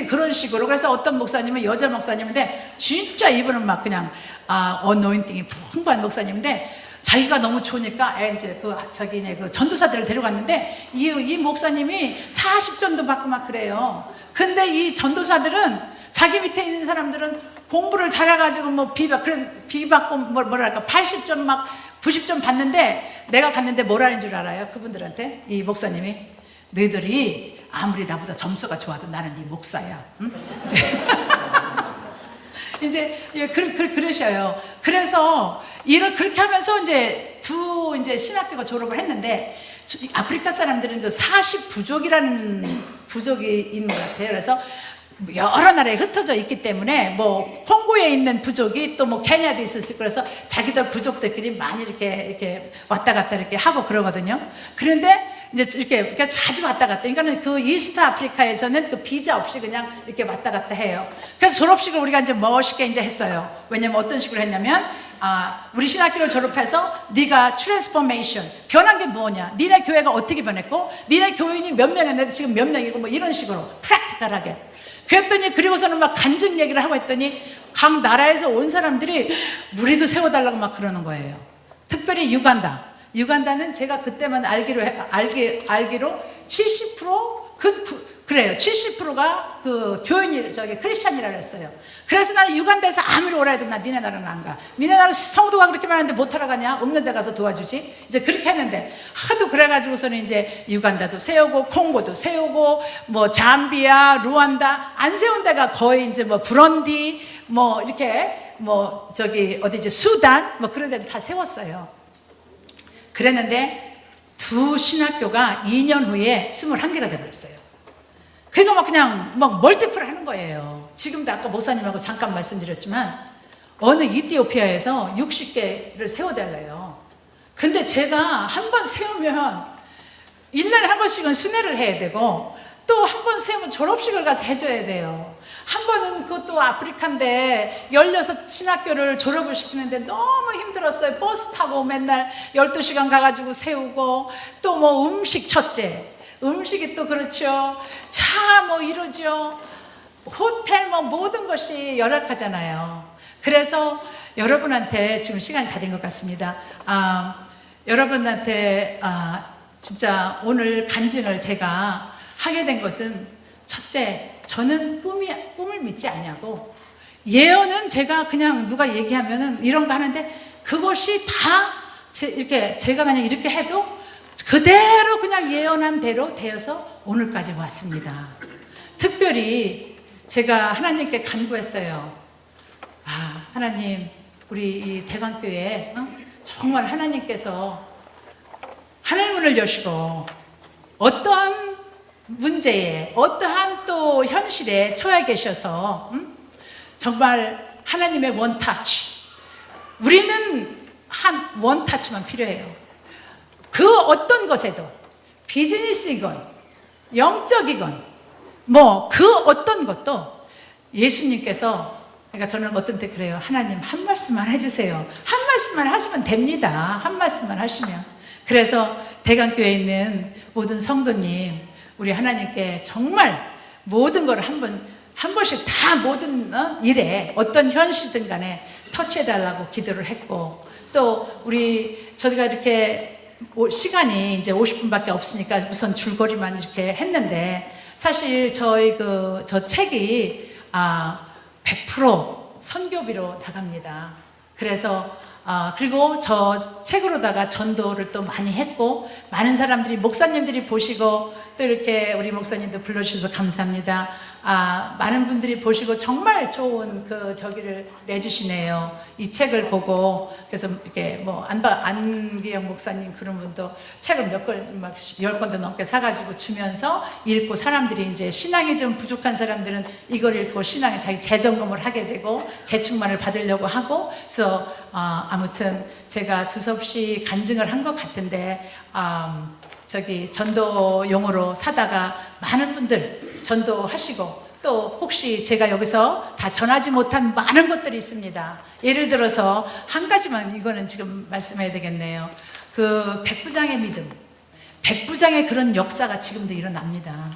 그런 식으로. 그래서 어떤 목사님은 여자 목사님인데 진짜 이분은 막 그냥 어노인팅이 풍부한 목사님인데 자기가 너무 좋으니까 이제 자기네 그 전도사들을 데려갔는데 이 목사님이 40점도 받고 막 그래요. 근데 이 전도사들은 자기 밑에 있는 사람들은 공부를 잘해가지고 뭐 비받고 뭐랄까 80점 막 90점 받는데 내가 갔는데 뭐라는 줄 알아요? 그분들한테 이 목사님이 너희들이 아무리 나보다 점수가 좋아도 나는 네 목사야. 응? 이제 그러셔요. 그래서 그렇게 하면서 이제 이제 신학교가 졸업을 했는데 아프리카 사람들은 그 40부족이라는 부족이 있는 것 같아요. 그래서 여러 나라에 흩어져 있기 때문에 뭐 콩고에 있는 부족이 또 뭐 케냐도 있을 수 있고 그래서 자기들 부족들끼리 많이 이렇게 왔다 갔다 이렇게 하고 그러거든요. 그런데 이제 이렇게 자주 왔다 갔다. 그러니까는 그 이스트 아프리카에서는 그 비자 없이 그냥 이렇게 왔다 갔다 해요. 그래서 졸업식을 우리가 이제 멋있게 이제 했어요. 왜냐면 어떤 식으로 했냐면 우리 신학교를 졸업해서 네가 트랜스포메이션 변한 게 뭐냐, 니네 교회가 어떻게 변했고 니네 교인이 몇 명이었는데 지금 몇 명이고 뭐 이런 식으로 프랙티컬하게. 그랬더니 그리고서는 막 간증 얘기를 하고 했더니 각 나라에서 온 사람들이 우리도 세워달라고 막 그러는 거예요. 특별히 유간다는 제가 그때만 알기로 70% 그래요. 70%가 그 교인이 크리스찬이라 그랬어요. 그래서 나는 유간다에서 아무리 오라 해도 나 니네 나라는 안 가. 니네 나라 성도가 그렇게 많은데 못하러 가냐? 없는 데 가서 도와주지. 이제 그렇게 했는데 하도 그래가지고서는 이제 유간다도 세우고 콩고도 세우고 뭐 잠비아, 루안다 안 세운 데가 거의 이제 뭐 브런디 뭐 이렇게 뭐 어디지 수단 뭐 그런 데도 다 세웠어요. 그랬는데 두 신학교가 2년 후에 21개가 돼버렸어요. 그러니까 막 그냥 막 멀티플 하는 거예요. 지금도 아까 목사님하고 잠깐 말씀드렸지만 어느 이티오피아에서 60개를 세워달래요. 근데 제가 한 번 세우면 1년에 한 번씩은 순회를 해야 되고 또 한 번 세우면 졸업식을 가서 해줘야 돼요. 한 번은 그것도 아프리카인데 16 신학교를 졸업을 시키는데 너무 힘들었어요. 버스 타고 맨날 12시간 가가지고 세우고 또 뭐 음식 첫째 음식이 또 그렇죠. 차 뭐 이러죠. 호텔 뭐 모든 것이 열악하잖아요. 그래서 여러분한테 지금 시간이 다 된 것 같습니다. 여러분한테 진짜 오늘 간증을 제가 하게 된 것은 첫째, 저는 꿈을 믿지 않냐고. 예언은 제가 그냥 누가 얘기하면은 이런 거 하는데 그것이 다 이렇게 제가 그냥 이렇게 해도 그대로 그냥 예언한 대로 되어서 오늘까지 왔습니다. 특별히 제가 하나님께 간구했어요. 하나님, 우리 이 대관교회에 정말 하나님께서 하늘 문을 여시고 어떠한 문제에 어떠한 또 현실에 처해 계셔서 정말 하나님의 원타치. 우리는 한 원타치만 필요해요. 그 어떤 것에도 비즈니스이건 영적이건 뭐 그 어떤 것도 예수님께서, 그러니까 저는 어떤 때 그래요. 하나님 한 말씀만 해주세요. 한 말씀만 하시면 됩니다. 한 말씀만 하시면. 그래서 대강교회에 있는 모든 성도님, 우리 하나님께 정말 모든 걸 한 번씩 다 모든 일에 어떤 현실든 간에 터치해달라고 기도를 했고, 또 저희가 이렇게 시간이 이제 50분밖에 없으니까 우선 줄거리만 이렇게 했는데, 사실 저 책이 100% 선교비로 나갑니다. 그래서 그리고 저 책으로다가 전도를 또 많이 했고, 많은 사람들이, 목사님들이 보시고, 또 이렇게 우리 목사님도 불러주셔서 감사합니다. 많은 분들이 보시고 정말 좋은 저기를 내주시네요. 이 책을 보고. 그래서 이렇게 뭐 안기영 목사님 그런 분도 책을 막 10권도 넘게 사가지고 주면서 읽고, 사람들이 이제 신앙이 좀 부족한 사람들은 이걸 읽고 신앙에 자기 재점검을 하게 되고 재충만을 받으려고 하고. 그래서 아무튼 제가 두서없이 간증을 한 것 같은데, 전도용으로 사다가 많은 분들 전도하시고, 또 혹시 제가 여기서 다 전하지 못한 많은 것들이 있습니다. 예를 들어서 한 가지만, 이거는 지금 말씀해야 되겠네요. 백부장의 믿음, 백부장의 그런 역사가 지금도 일어납니다.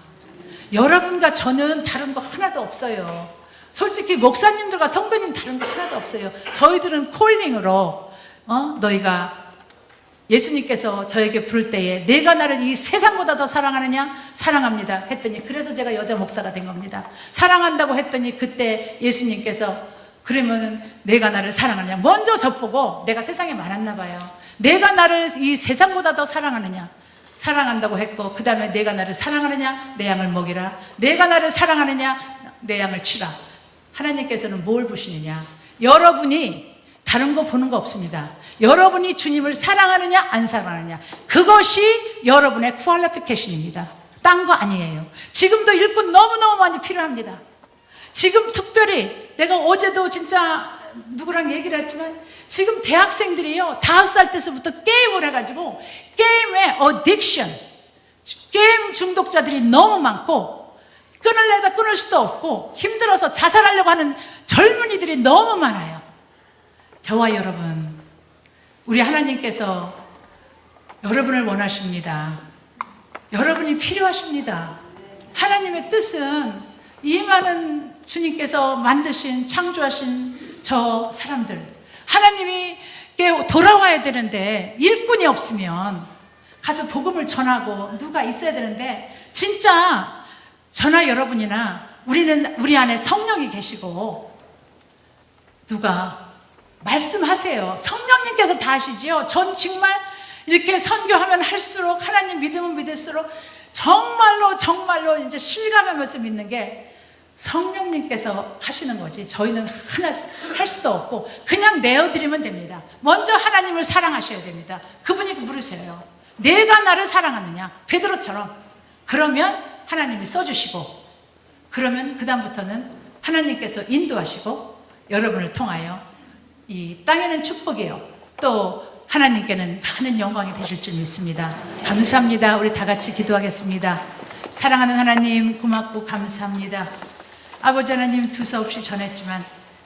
여러분과 저는 다른 거 하나도 없어요. 솔직히 목사님들과 성도님 다른 거 하나도 없어요. 저희들은 콜링으로 너희가, 예수님께서 저에게 부를 때에 내가 나를 이 세상보다 더 사랑하느냐? 사랑합니다 했더니, 그래서 제가 여자 목사가 된 겁니다. 사랑한다고 했더니 그때 예수님께서, 그러면 내가 나를 사랑하느냐? 먼저 저보고 내가 세상에 많았나 봐요. 내가 나를 이 세상보다 더 사랑하느냐? 사랑한다고 했고, 그 다음에 내가 나를 사랑하느냐? 내 양을 먹이라. 내가 나를 사랑하느냐? 내 양을 치라. 하나님께서는 뭘 보시느냐? 여러분이 다른 거 보는 거 없습니다. 여러분이 주님을 사랑하느냐 안 사랑하느냐, 그것이 여러분의 퀄리피케이션입니다. 딴 거 아니에요. 지금도 일꾼 너무너무 많이 필요합니다. 지금 특별히 내가 어제도 진짜 누구랑 얘기를 했지만, 지금 대학생들이요 5살 때서부터 게임을 해가지고 게임에 어딕션, 게임 중독자들이 너무 많고, 끊을래다 끊을 수도 없고 힘들어서 자살하려고 하는 젊은이들이 너무 많아요. 저와 여러분, 우리 하나님께서 여러분을 원하십니다. 여러분이 필요하십니다. 하나님의 뜻은 이 많은 주님께서 만드신, 창조하신 저 사람들, 하나님이 돌아와야 되는데 일꾼이 없으면 가서 복음을 전하고 누가 있어야 되는데, 진짜 저나 여러분이나 우리 안에 성령이 계시고 누가 말씀하세요. 성령님께서 다 하시지요. 전 정말 이렇게 선교하면 할수록, 하나님 믿으면 믿을수록 정말로 이제 실감하면서 믿는 게 성령님께서 하시는 거지, 저희는 하나 할 수도 없고 그냥 내어드리면 됩니다. 먼저 하나님을 사랑하셔야 됩니다. 그분이 물으세요. 내가 나를 사랑하느냐? 베드로처럼. 그러면 하나님이 써주시고, 그러면 그 다음부터는 하나님께서 인도하시고 여러분을 통하여 이 땅에는 축복이요, 또 하나님께는 많은 영광이 되실 줄 믿습니다. 감사합니다. 우리 다 같이 기도하겠습니다. 사랑하는 하나님, 고맙고 감사합니다. 아버지 하나님, 두서없이 전했지만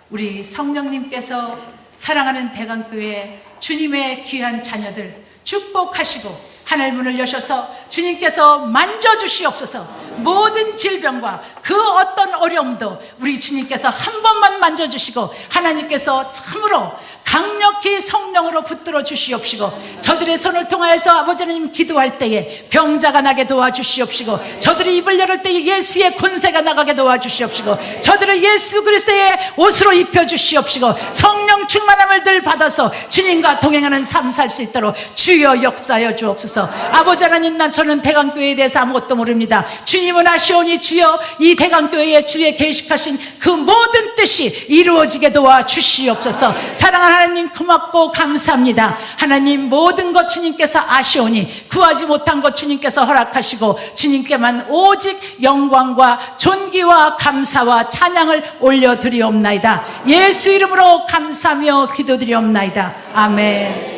우리 성령님께서 사랑하는 대강교회 주님의 귀한 자녀들 축복하시고 하늘 문을 여셔서 주님께서 만져주시옵소서. 모든 질병과 그 어떤 어려움도 우리 주님께서 한 번만 만져주시고, 하나님께서 참으로 강력히 성령으로 붙들어 주시옵시고, 저들의 손을 통하여서 아버지 하나님 기도할 때에 병자가 나게 도와주시옵시고, 저들이 입을 열을 때에 예수의 권세가 나가게 도와주시옵시고, 저들을 예수 그리스도의 옷으로 입혀주시옵시고, 성령 충만함을 늘 받아서 주님과 주와 동행하는 삶 살 수 있도록 주여 역사하여 주옵소서. 아버지 하나님, 저는 대강교회에 대해서 아무것도 모릅니다. 주님은 아시오니 주여 이 대강교회에 주의 계획하신 그 모든 뜻이 이루어지게 도와 주시옵소서. 사랑하는 하나님, 고맙고 감사합니다. 하나님, 모든 것 주님께서 아시오니 구하지 못한 것 주님께서 허락하시고 주님께만 오직 영광과 존귀와 감사와 찬양을 올려드리옵나이다. 예수 이름으로 감사하며 기도드리옵나이다. 아멘.